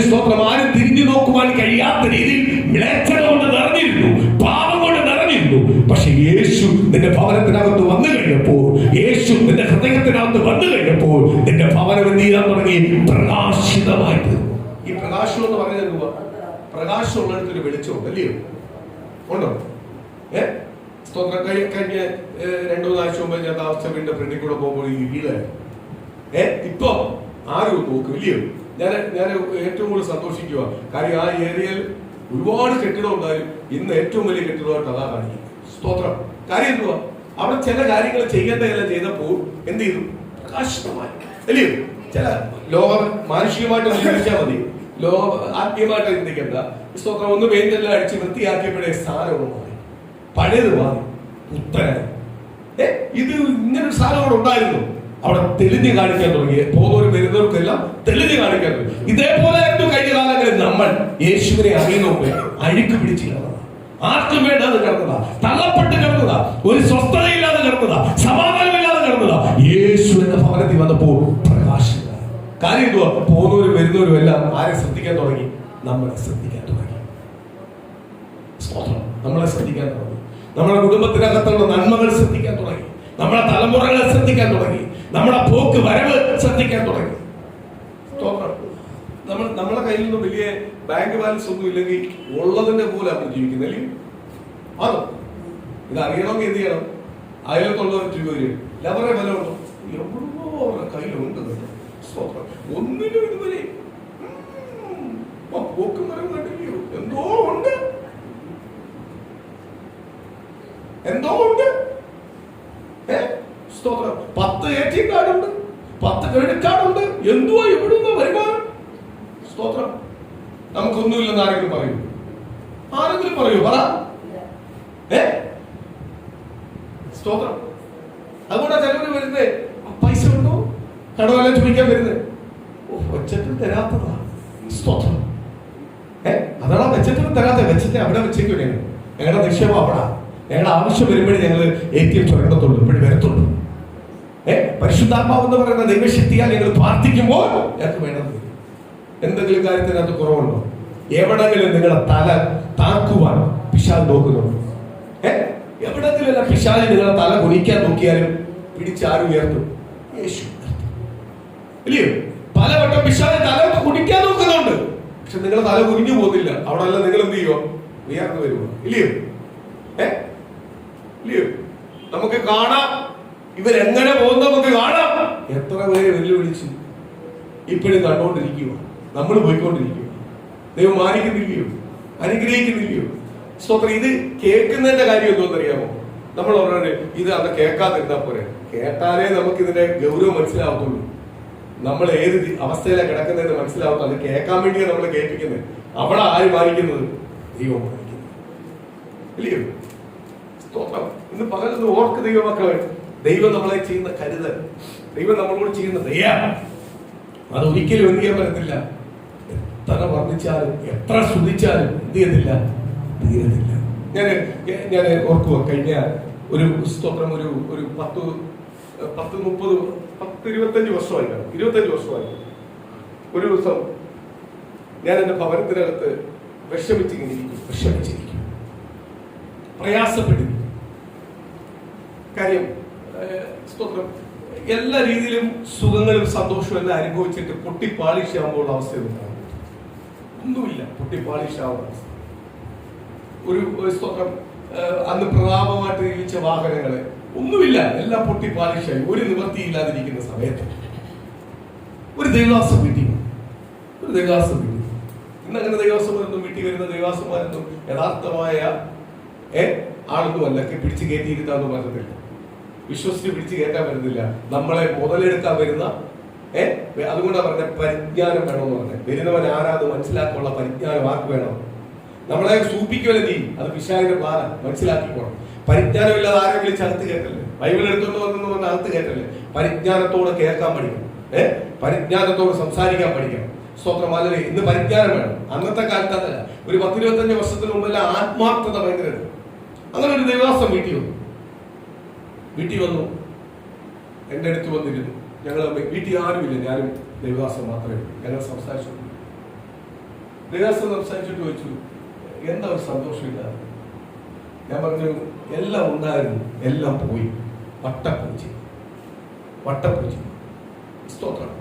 സ്തോത്രം. ആരും തിരിഞ്ഞു നോക്കുവാൻ കഴിയാത്ത രീതിയിൽ മ്ലേച്ഛത കൊണ്ട് നിറഞ്ഞിരുന്നു, പാപം കൊണ്ട് നിറഞ്ഞിരുന്നു. പക്ഷെ യേശു നിന്റെ ഭവനത്തിനകത്ത് വന്നു കഴിഞ്ഞപ്പോൾ, യേശു നിന്റെ ഹൃദയത്തിനകത്ത് വന്നു കഴിഞ്ഞപ്പോൾ നിന്റെ ഭവനം എന്ത് ചെയ്യാൻ തുടങ്ങി? പ്രകാശിതമായി തീർന്നു. ഈ പ്രകാശം എന്ന് പറയുന്നത് എന്തുവാ? പ്രകാശമുള്ളിടത്തൊരു വെളിച്ചമുണ്ട്, അല്ലയോ? ഉണ്ടോ? സ്തോത്രം. കഴിഞ്ഞ 2-3 ആഴ്ച മുമ്പ് ഞാൻ താമസിച്ച വീടിന്റെ ഫ്രണ്ടിൽ കൂടെ പോകുമ്പോൾ ഈ വീടായിരുന്നു. ഇപ്പൊ ആരും നോക്കും, ഇല്ലയോ? ഞാൻ ഏറ്റവും കൂടുതൽ സന്തോഷിക്കുക. കാര്യം ആ ഏരിയയിൽ ഒരുപാട് കെട്ടിടം ഉണ്ടായാലും ഇന്ന് ഏറ്റവും വലിയ കെട്ടിടമായിട്ട് അതാ കാണിക്കുന്നത്. സ്തോത്രം. കാര്യം എന്തുവാ? അവിടെ ചില കാര്യങ്ങൾ ചെയ്യേണ്ടതെല്ലാം ചെയ്തപ്പോൾ എന്ത് ചെയ്തു? പ്രകാശിതമായി. അല്ലയോ? ചില ലോക മാനുഷികമായിട്ട് ചിന്തിച്ചാൽ മതി, ലോക ആത്മീയമായിട്ട് ചിന്തിക്കേണ്ട. സ്തോത്രം. ഒന്ന് പെയിന്റെല്ലാം അടിച്ച് വൃത്തിയാക്കിയപ്പോഴേ സ്ഥാനമൊന്നും മാറി, പഴയത് മാറി, പുത്തനായി. ഇത് ഇങ്ങനൊരു സ്ഥാനം അവിടെ ഉണ്ടായിരുന്നു. അവിടെ തെളിഞ്ഞു കാണിക്കാൻ തുടങ്ങി. പോകുന്നവരും വരുന്നവർക്കെല്ലാം തെളിഞ്ഞു കാണിക്കാൻ തുടങ്ങി. ഇതേപോലെ കഴിഞ്ഞ കാലങ്ങളിൽ നമ്മൾ യേശുവിനെ അറിയുന്നവരെ അഴുക്ക് പിടിച്ച് കിടന്നതാ, ആർക്കും വേണ്ടാതെ കിടന്നതാ, തള്ളപ്പെട്ട് കിടന്നതാ, ഒരു സ്വസ്ഥതയില്ലാതെ കിടന്നതാ, സമാധാനമില്ലാതെ കിടന്നതാ. യേശു എന്ന ഭവനത്തിൽ വന്നപ്പോൾ പ്രകാശം. കാര്യം എന്തുവാ? പോകുന്നവരും വരുന്നവരും എല്ലാം ആരെ ശ്രദ്ധിക്കാൻ തുടങ്ങി? നമ്മളെ ശ്രദ്ധിക്കാൻ തുടങ്ങി. നമ്മളെ ശ്രദ്ധിക്കാൻ തുടങ്ങി. നമ്മുടെ കുടുംബത്തിനകത്തുള്ള നന്മകൾ ശ്രദ്ധിക്കാൻ തുടങ്ങി. നമ്മുടെ തലമുറകളെ ശ്രദ്ധിക്കാൻ തുടങ്ങി. നമ്മുടെ പോക്ക് വരവ് ശ്രദ്ധിക്കാൻ തുടങ്ങി. നമ്മളെ കയ്യിൽ നിന്ന് വലിയ ബാങ്ക് ബാലൻസ് ഒന്നും ഇല്ലെങ്കിൽ ഉള്ളതിന്റെ പോലെ നമ്മൾ ജീവിക്കുന്നില്ലേ? അതോ ഇത് അറിയണമെങ്കിൽ എന്ത് ചെയ്യണം? അയലത്തുള്ളവർ അവരുടെ വില ഉണ്ടോ? എവിടെയോ അവരുടെ കയ്യിലുണ്ട്. ഒന്നിനും ഇതുവരെ പോക്കും വരവും കണ്ടില്ലയോ? എന്തോ ഉണ്ട്, എന്തോ ഉണ്ട്. 10 ATM കാർഡുണ്ട്, 10 ക്രെഡിറ്റ് കാർഡുണ്ട്. എന്തുവാ ഇവിടുന്ന് വരുമാനം? സ്തോത്രം. നമുക്കൊന്നുമില്ലെന്ന് ആരെങ്കിലും പറയൂ? ആരെങ്കിലും പറയൂ? പറ. സ്തോത്രം. അതുകൊണ്ടാ ചിലവര് വരുന്നേ, പൈസ ഉണ്ടോ, കടവല്ല ചോദിക്കാൻ വരുന്നേ. വെച്ചിട്ട് തരാത്തതാ. സ്തോത്രം. അതാണ് വെച്ചിട്ട് തരാത്ത. വെച്ചിട്ട് അവിടെ വെച്ചേക്കും. ഞങ്ങളുടെ നിക്ഷേപം അവിടെ. ഞങ്ങളുടെ ആവശ്യം വരുമ്പോഴേ ഞങ്ങൾ ATM ചുരണ്ടത്തുള്ളൂ, ഇപ്പോഴും വരത്തുള്ളൂ. പരിശുദ്ധാത്മാവ് എന്ന് പറയുന്ന ദൈവശക്തിയാൽ ഞങ്ങൾ പ്രാർത്ഥിക്കുമ്പോൾ ഞങ്ങൾക്ക് വേണ്ടത്. എന്തെങ്കിലും കാര്യത്തിനകത്ത് കുറവുണ്ടോ? എവിടെങ്കിലും നിങ്ങളുടെ തല താക്കുവാൻ പിശാച് നോക്കുന്നുണ്ടോ? എവിടെങ്കിലും പിശാച് നിങ്ങളുടെ തല കുനിക്കാൻ നോക്കിയാലും പിടിച്ചാരും ഉയർത്തും? യേശു ഇല്ലയോ? പലവട്ടം പിശാച് തല കുനിക്കാൻ നോക്കുന്നുണ്ട്, പക്ഷെ നിങ്ങളുടെ തല കുനിഞ്ഞു പോകുന്നില്ല. അവിടെ അല്ല, നിങ്ങൾ എന്ത് ചെയ്യുമോ? ഉയർന്നു വരുമോ? ഇല്ലയോ? ഇല്ലയോ? നമുക്ക് കാണാം ഇവരെങ്ങനെ പോകുന്ന, നമുക്ക് കാണാം. എത്ര പേര് വെല്ലുവിളിച്ചു ഇപ്പോഴും കണ്ടുകൊണ്ടിരിക്കുക. നമ്മൾ പോയിക്കൊണ്ടിരിക്കുക. ദൈവം മാനിക്കുന്നില്ലയോ? അനുഗ്രഹിക്കുന്നില്ലയോ? സ്തോത്രം. ഇത് കേൾക്കുന്നതിന്റെ കാര്യം എന്തോന്നറിയാമോ? നമ്മൾ പറഞ്ഞത് ഇത് അന്ന് കേൾക്കാതിരുന്നാ പോരെ. കേട്ടാലേ നമുക്ക് ഇതിന്റെ ഗൗരവം മനസ്സിലാവത്തുള്ളൂ. നമ്മൾ ഏത് അവസ്ഥയിലാണ് കിടക്കുന്നതെന്ന് മനസ്സിലാവത്തുള്ളൂ. അത് കേൾക്കാൻ വേണ്ടിയാണ് നമ്മൾ കേൾപ്പിക്കുന്നത്. അവിടെ ആര് മാനിക്കുന്നത്? ദൈവം മാനിക്കുന്നത്. ഇല്ലയോ? സ്തോത്രം. ഇന്ന് പകലൊന്ന് ഓർക്ക് ദൈവമക്കളെ. ദൈവം നമ്മളെ ചെയ്യുന്ന കരുതൽ, ദൈവം നമ്മളോട് ചെയ്യുന്ന ദയ, അതൊരിക്കലും എന്ത് ചെയ്യാൻ പറ്റത്തില്ല. എത്ര വർണ്ണിച്ചാലും എത്ര സ്തുതിച്ചാലും എന്ത് ചെയ്യത്തില്ല, തീരത്തില്ല. ഞാൻ ഓർക്കുക, കഴിഞ്ഞ ഒരു സ്തോത്രം ഒരു 25 വർഷമായി, 25 വർഷമായി. ഒരു ദിവസം ഞാൻ എന്റെ ഭവനത്തിനകത്ത് വിഷമിച്ചിരിക്കും, പ്രയാസപ്പെട്ടിരിക്കും. കാര്യം സ്തോത്രം, എല്ലാ രീതിയിലും സുഖങ്ങളും സന്തോഷവും എല്ലാം അനുഭവിച്ചിട്ട് പൊട്ടിപ്പാളിഷാകുമ്പോൾ അവസ്ഥ ഒന്നുമില്ല. പൊട്ടിപ്പാളിഷാവുന്ന അവസ്ഥ. ഒരു സ്തോത്രം, അന്ന് പ്രതാപമായിട്ട് ജീവിച്ച വാഹനങ്ങളെ ഒന്നുമില്ല, എല്ലാം പൊട്ടിപ്പാളിഷായി. ഒരു നിവൃത്തിയില്ലാതിരിക്കുന്ന സമയത്ത് ഒരു ദൈവദാസം വീട്ടിൽ ഇന്ന് അങ്ങനെ ദൈവദാസന്മാരൊന്നും വീട്ടിൽ വരുന്ന ദൈവദാസന്മാരൊന്നും യഥാർത്ഥമായ ആളൊന്നുമല്ല. പിടിച്ച് കയറ്റിയിരുത്താന്ന് പറഞ്ഞിട്ടില്ല, വിശ്വസിച്ച് പിടിച്ച് കയറ്റാൻ വരുന്നില്ല. നമ്മളെ മുതലെടുക്കാൻ വരുന്ന അതുകൊണ്ടാണ് പറഞ്ഞ പരിജ്ഞാനം വേണമെന്ന് പറഞ്ഞത്. വരുന്നവൻ ആരാത് മനസ്സിലാക്കാനുള്ള പരിജ്ഞാനം ആർക്ക് വേണം? നമ്മളെ സൂപ്പിക്കുമല്ലോ നീ, അത് പിശാചിന്റെ പ്ലാനാ, മനസ്സിലാക്കിക്കോണം. പരിജ്ഞാനമില്ലാതെ ആരെ വിളിച്ച് അകത്ത് കേട്ടല്ലേ? ബൈബിൾ എടുത്തോണ്ട് വന്നു പറഞ്ഞ അകത്ത് കേട്ടല്ലേ? പരിജ്ഞാനത്തോടെ കേൾക്കാൻ പഠിക്കണം, പരിജ്ഞാനത്തോട് സംസാരിക്കാൻ പഠിക്കണം. സ്തോത്രം. അല്ലേ? ഇന്ന് പരിജ്ഞാനം വേണം. അന്നത്തെ കാലത്ത് അതല്ല. ഒരു 10-25 വർഷത്തിന് മുമ്പെല്ലാം ആത്മാർത്ഥത ഭയങ്കര. അങ്ങനെ ഒരു ദൈവദാസം വീട്ടിൽ വന്നു എന്റെ അടുത്ത് വന്നിരുന്നു. ഞങ്ങൾ വീട്ടിൽ ആരുമില്ല, ഞാനും ദൈവദാസം മാത്രമേ ഉള്ളൂ. ഞങ്ങൾ സംസാരിച്ചു. ദൈവദാസം സംസാരിച്ചിട്ട് ചോദിച്ചു, എന്താ ഒരു സന്തോഷമില്ല? ഞാൻ പറഞ്ഞു, എല്ലാം ഉണ്ടായിരുന്നു, എല്ലാം പോയി. വട്ടപ്പൂച്ചി. സ്തോത്രം.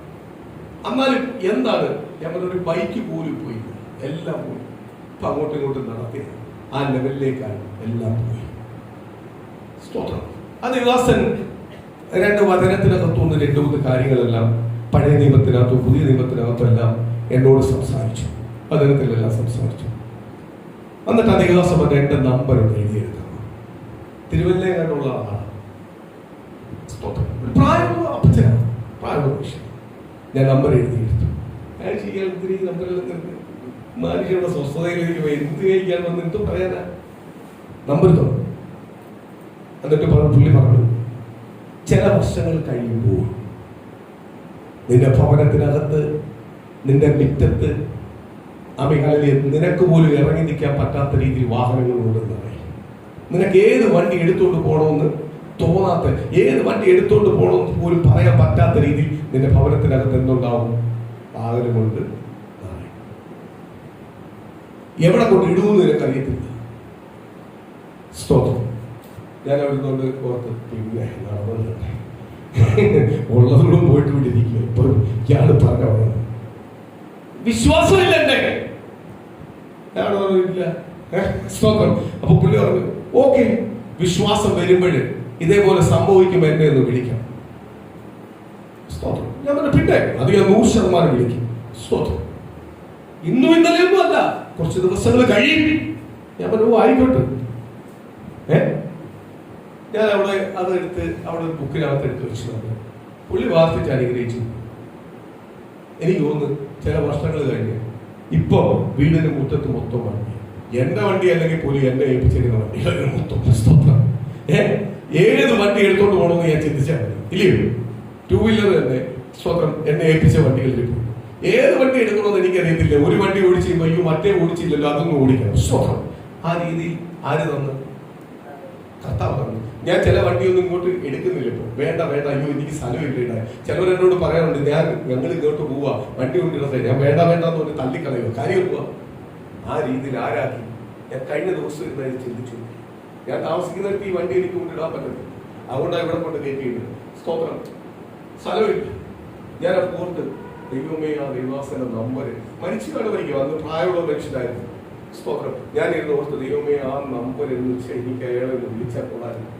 എന്നാലും എന്താണ്? ഞാൻ പറഞ്ഞൊരു ബൈക്ക് പോലും പോയി, എല്ലാം പോയി. ഇപ്പൊ അങ്ങോട്ടും ഇങ്ങോട്ടും നടത്തി ആ ലെവലിലേക്കാണ് എല്ലാം പോയി. സ്തോത്രം. ആ ദൈവദാസൻ 2 വചനത്തിനകത്തുനിന്ന് 2-3 കാര്യങ്ങളെല്ലാം പഴയ നിയമത്തിനകത്തും പുതിയ നിയമത്തിനകത്തും എല്ലാം എന്നോട് സംസാരിച്ചു. വചനത്തിലെല്ലാം സംസാരിച്ചു. എന്നിട്ട് ആ ദൈവദാസൻ 2 നമ്പർ എഴുതിയെടുക്കണം. തിരുവല്ലയിലുള്ള ആളാണ്. ഒരു പ്രായമുള്ള അപ്പച്ചനാണ്, പ്രായമുള്ള മനുഷ്യൻ. ഞാൻ നമ്പർ എഴുതിയെടുത്തു. അയാൾ ചെയ്യാൻ ഒത്തിരി നമ്പറെല്ലാം മനുഷ്യരുടെ സ്വസ്ഥതയിലേക്ക് എന്ത് കഴിക്കാൻ വന്നിട്ട് പറയാനാ നമ്പർ തോന്നും. എന്നിട്ട് പുള്ളി പറഞ്ഞു, ചില വർഷങ്ങൾ കഴിയുമ്പോൾ നിന്റെ ഭവനത്തിനകത്ത്, നിന്റെ മുറ്റത്ത് അമികളിൽ നിനക്ക് പോലും ഇറങ്ങി നിൽക്കാൻ പറ്റാത്ത രീതിയിൽ വാഹനങ്ങൾ ഓടുന്നതായി. നിനക്ക് ഏത് വണ്ടി എടുത്തുകൊണ്ട് പോകണമെന്ന് തോന്നാത്ത, ഏത് വണ്ടി എടുത്തുകൊണ്ട് പോകണമെന്ന് പോലും പറയാൻ പറ്റാത്ത രീതിയിൽ നിന്റെ ഭവനത്തിനകത്ത് എന്തുണ്ടാവും? വാഹനങ്ങളുണ്ട്. എവിടെ കൊണ്ട് ഇടുമെന്ന് നിനക്കറിയത്തില്ല. സ്തോത്രം. ഞാൻ അവിടുന്ന് ഓർത്ത് പിന്നെ ഉള്ളതോടും പോയിട്ട് വിട്ടിരിക്കുക. ഇപ്പൊ ഇയാള് പറഞ്ഞ വിശ്വാസമില്ല എന്നെ, ഇല്ല. സ്തോത്രം. അപ്പൊ പുള്ളി പറഞ്ഞു, ഓക്കെ, വിശ്വാസം വരുമ്പോൾ ഇതേപോലെ സംഭവിക്കുമ്പോൾ എന്നെ ഒന്ന് വിളിക്കാം. സ്തോത്രം. ഞാൻ പറഞ്ഞു, പിന്നെ അത് ഞാൻ 100% വിളിക്കും. സ്തോത്രം. ഇന്നും ഇന്നലെയൊന്നും അല്ല, കുറച്ച് ദിവസങ്ങൾ കഴിയും. ഞാൻ പറഞ്ഞു, ആയിക്കോട്ടെ. ഞാൻ അവിടെ അതെടുത്ത് അവിടെ ബുക്കിനകത്ത് എടുത്ത് വെച്ചു. പുള്ളി വാർത്തിച്ച് അനുഗ്രഹിച്ചു. എനിക്ക് തോന്നുന്നു ചില വർഷങ്ങൾ കഴിഞ്ഞ് ഇപ്പൊ വീടിന് മുറ്റത്ത് മൊത്തം വണ്ടി, എന്റെ വണ്ടി അല്ലെങ്കിൽ പോലും എന്നെ ഏൽപ്പിച്ചിരുന്ന വണ്ടികൾ മൊത്തം. ഏത് വണ്ടി എടുത്തോണ്ട് പോകണമെന്ന് ഞാൻ ചിന്തിച്ചാൽ മതി, ഇല്ലയോ? 2 വീലർ തന്നെ സ്വന്തം എന്നെ ഏൽപ്പിച്ച വണ്ടികളിൽ പോകും. ഏത് വണ്ടി എടുക്കണമെന്ന് എനിക്കറിയത്തില്ല. ഒരു വണ്ടി ഓടിച്ച് അയ്യോ മറ്റേ ഓടിച്ചില്ലല്ലോ, അതൊന്നും ഓടിക്കണം. സ്വന്തം ആ രീതിയിൽ ആര് തന്നു? കർത്താവ് തന്നു. ഞാൻ ചില വണ്ടിയൊന്നും ഇങ്ങോട്ട് എടുക്കുന്നില്ല ഇപ്പൊ. വേണ്ട, അയ്യോ എനിക്ക് സ്ഥലമില്ല. ചിലവർ എന്നോട് പറയാറുണ്ട്, ഞങ്ങൾ ഇങ്ങോട്ട് പോവാ, വണ്ടി കൊണ്ടിരുന്നത്. ഞാൻ വേണ്ട എന്ന് പറഞ്ഞ് തള്ളിക്കളയുക. കാര്യം പോവാ. ആ രീതിയിൽ ആരാക്കി? ഞാൻ കഴിഞ്ഞ ദിവസം ഇരുന്ന് ചിന്തിച്ചു. ഞാൻ താമസിക്കുന്നിടത്ത് ഈ വണ്ടി എനിക്ക് കൊണ്ടിടാൻ പറ്റുന്നത്, അതുകൊണ്ടാണ് ഇവിടെ കൊണ്ട് കയറ്റിയത്. സ്തോത്രം. സ്ഥലമില്ല. ഞാൻ ഓർത്ത്, ദൈവമേ, ആ ദൈവാസന നമ്പർ മരിച്ചു കാണുമായിരിക്കും. അന്ന് പ്രായമുള്ള മനുഷ്യനായിരുന്നു. സ്തോത്രം. ഞാൻ ഇരുന്ന് ഓർത്ത്, ദൈവമേ, ആ നമ്പർ എന്ന് വെച്ചാൽ എനിക്ക് അയാളെ വിളിച്ചാൽ കൊള്ളായിരുന്നു.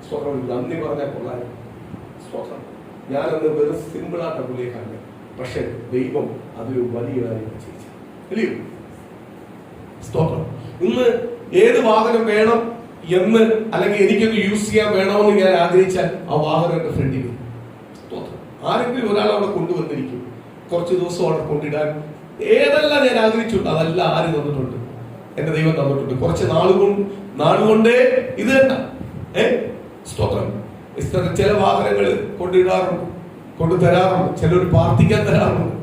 സ്തോത്രം. നന്ദി പറഞ്ഞാൽ കൊള്ളായിരുന്നു. സ്തോത്രം. ഞാനന്ന് വെറും സിമ്പിളായിട്ട് പുള്ളിയെ കണ്ടു. പക്ഷെ ദൈവം അതൊരു വലിയ കാര്യം ചെയ്യിച്ചു, അല്ലയോ? സ്തോത്രം. ഇന്ന് ഏത് വാഹനം വേണം എന്ന്, അല്ലെങ്കിൽ എനിക്കൊന്ന് യൂസ് ചെയ്യാൻ വേണമെന്ന് ഞാൻ ആഗ്രഹിച്ചാൽ ആ വാഹനം എന്റെ ഫ്രണ്ടിൽ വരും. സ്തോത്രം. ആരെങ്കിലും ഒരാൾ അവിടെ കൊണ്ടുവന്നിരിക്കും, കുറച്ച് ദിവസം അവിടെ കൊണ്ടിടാൻ. ഏതെല്ലാം ഞാൻ ആഗ്രഹിച്ചിട്ടുണ്ട് അതെല്ലാം ആര് തന്നിട്ടുണ്ട്? എന്റെ ദൈവം തന്നിട്ടുണ്ട്. കുറച്ച് നാളുകൊണ്ടേ ഇത് തന്നെ. സ്തോത്രം. ചില വാഹനങ്ങൾ കൊണ്ടിടാറുണ്ട്, കൊണ്ടു തരാറുണ്ട്. ചിലർ പ്രാർത്ഥിക്കാൻ തരാറുണ്ട്,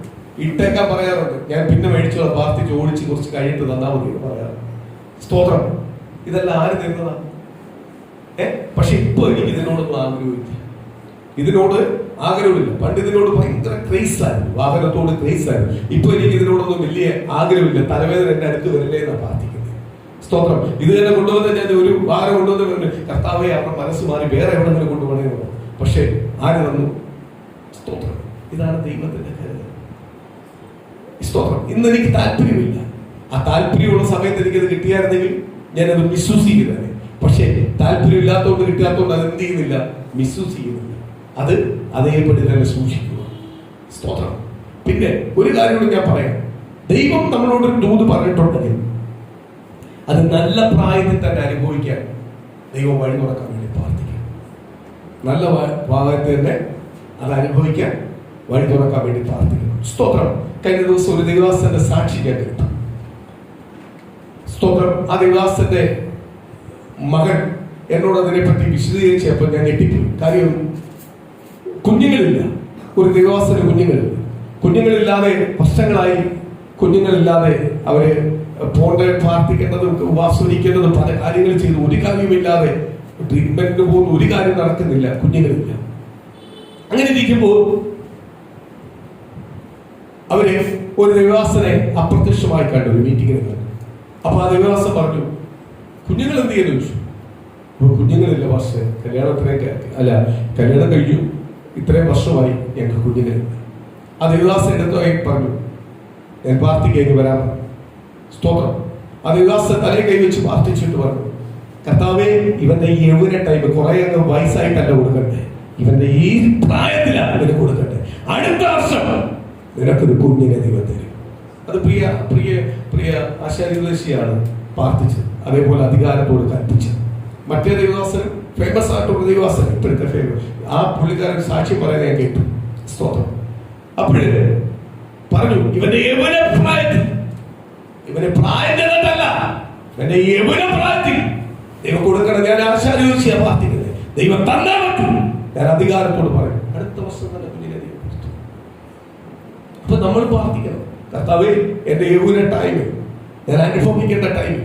ഇട്ടേക്കാൻ പറയാറുണ്ട്. ഞാൻ പിന്നെ മേടിച്ചോളാം, പ്രാർത്ഥിച്ച് ഓടിച്ച് കുറച്ച് കഴിഞ്ഞിട്ട് തന്നാ മതി എന്ന് പറയാറുണ്ട്. സ്തോത്രം. ഇതെല്ലാം ആര് തരുന്നതാണ്? പക്ഷെ ഇപ്പൊ എനിക്ക് ഇതിനോടൊന്നും ആഗ്രഹമില്ല. ഇതിനോട് ആഗ്രഹമില്ല. പണ്ട് ഇതിനോട് ഭയങ്കര ക്രേസ് ആയിരുന്നു, വാഹനത്തോട് ക്രേസ് ആയിരുന്നു. ഇപ്പൊ എനിക്ക് ഇതിനോടൊന്നും വലിയ ആഗ്രഹമില്ല. തലവേദന എന്റെ അടുത്ത് വരില്ലേ എന്നാണ് പ്രാർത്ഥിക്കുന്നത്. സ്തോത്രം. ഇത് തന്നെ കൊണ്ടുവന്ന് ഞാൻ ഒരു വാഹനം കൊണ്ടുവന്ന് കർത്താവെ അവരുടെ മനസ്സ് മാറി വേറെ എവിടെങ്കിലും കൊണ്ടുപോകണേ. പക്ഷെ ആര് തന്നു? സ്തോത്രം. ഇതാണ് ദൈവത്തിന്റെ കരുതൽ. സ്തോത്രം. ഇന്ന് എനിക്ക് താല്പര്യമില്ല. ആ താല്പര്യമുള്ള സമയത്ത് എനിക്കത് കിട്ടിയായിരുന്നെങ്കിൽ ഞാനത് മിസ്യൂസ് ചെയ്യുന്നത്. പക്ഷേ താല്പര്യമില്ലാത്തതുകൊണ്ട് കിട്ടാത്തതുകൊണ്ട് അത് എന്ത് ചെയ്യുന്നില്ല? മിസ്യൂസ് ചെയ്യുന്നില്ല. അത് അതേപടി തന്നെ സൂക്ഷിക്കുക. സ്തോത്രം. പിന്നെ ഒരു കാര്യം കൂടി ഞാൻ പറയാം. ദൈവം നമ്മളോട് ദൂത് പറഞ്ഞിട്ടുണ്ടെങ്കിൽ അത് നല്ല പ്രായത്തിൽ തന്നെ അനുഭവിക്കാൻ ദൈവം വഴി തുറക്കാൻ വേണ്ടി പ്രാർത്ഥിക്കാം. നല്ല ഭാഗത്ത് തന്നെ അത് അനുഭവിക്കാൻ വഴി തുറക്കാൻ വേണ്ടി പ്രാർത്ഥിക്കുന്നു. സ്തോത്രം. കഴിഞ്ഞ ദിവസം ഒരു ദൈവദാസന്റെ സാക്ഷി ഞാൻ കേട്ടു. സ്തോത്രം. ആ ദൈവദാസന്റെ മകൻ എന്നോട് അതിനെപ്പറ്റി വിശദീകരിച്ചപ്പോൾ ഞാൻ ഞെട്ടിപ്പോയി. കാര്യം, കുഞ്ഞുങ്ങളില്ല. ഒരു ദൈവദാസന് കുഞ്ഞുങ്ങളില്ലാതെ വർഷങ്ങളായി. കുഞ്ഞുങ്ങളില്ലാതെ അവര് പ്രാർത്ഥിക്കേണ്ടതും ഉപവാസിക്കേണ്ടതും പല കാര്യങ്ങൾ ചെയ്തു. ഒരു കാര്യമില്ലാതെ ട്രീറ്റ്മെന്റിന് പോകുന്ന ഒരു കാര്യം നടക്കുന്നില്ല, കുഞ്ഞുങ്ങളില്ല. അങ്ങനെ ഇരിക്കുമ്പോൾ അവര് ഒരു ദൈവദാസനെ അപ്രത്യക്ഷമായി കണ്ടു, ഒരു മീറ്റിംഗിൽ കണ്ടു. അപ്പൊ ആ ദൈവദാസൻ പറഞ്ഞു, കുഞ്ഞുങ്ങൾ എന്ത് ചെയ്യുന്നു ചോദിച്ചു. കുഞ്ഞുങ്ങളില്ല പക്ഷേ കല്യാണം കഴിഞ്ഞു, ഇത്രയും വർഷമായി ഞങ്ങൾക്ക് കുഞ്ഞുങ്ങളില്ല. ആ ദൈവദാസൻ എടുത്തായി പറഞ്ഞു, ഞാൻ പ്രാർത്ഥിക്കേക്ക് വരാൻ. സ്തോത്രം. ആ ദൈവദാസൻ തലയെ കൈവച്ച് പ്രാർത്ഥിച്ചിട്ട് പറഞ്ഞു, കർത്താവേ, ഇവന്റെ ഈ യൗവന ടൈം കുറെ അങ്ങ് വയസ്സായിട്ടല്ല കൊടുക്കട്ടെ, ഇവന്റെ ഈ പ്രായത്തിലാണ് ഇവന് കൊടുക്കട്ടെ. അടുത്ത വർഷം നിനക്കൊരു കുഞ്ഞിനെ ദൈവം തരും. അത് പ്രിയ പ്രിയ പ്രിയ ആശാരിദേശിയാണ് പ്രാർത്ഥിച്ചത്. അതേപോലെ അധികാരത്തോട് കൽപ്പിച്ചത്. മറ്റേ ദൈവദാസനും ഫേമസ് ആയിട്ടുള്ള ദൈവദാസൻ, ഇപ്പോഴത്തെ ഫേമസ് ആ പുള്ളിക്കാരൻ സാക്ഷ്യം പറയുന്നത് ഞാൻ കേട്ടു. സ്തോത്രം. അപ്പോഴേ പറഞ്ഞു, ഇവന്റെ യൗവന പ്രായത്തിൽ, ഇവന് പ്രായം ചെന്നിട്ടല്ല, ഇവന്റെ യൗവന പ്രായത്തിൽ ദൈവം കൊടുക്കണം. ഞാൻ ആശാദിവസിയാ പ്രാർത്ഥിക്കുന്നത്, ദൈവം തന്നാ പറ്റും. ഞാൻ അധികാരത്തോട് പറയും, അടുത്ത വർഷം തന്നെ കുഞ്ഞിനെ ദൈവം കൊടുത്തു. അപ്പൊ നമ്മൾ പ്രാർത്ഥിക്കണം, കർത്താവേ എന്റെ യൗവന ടൈം, ഞാൻ അനുഭവിക്കേണ്ട ടൈം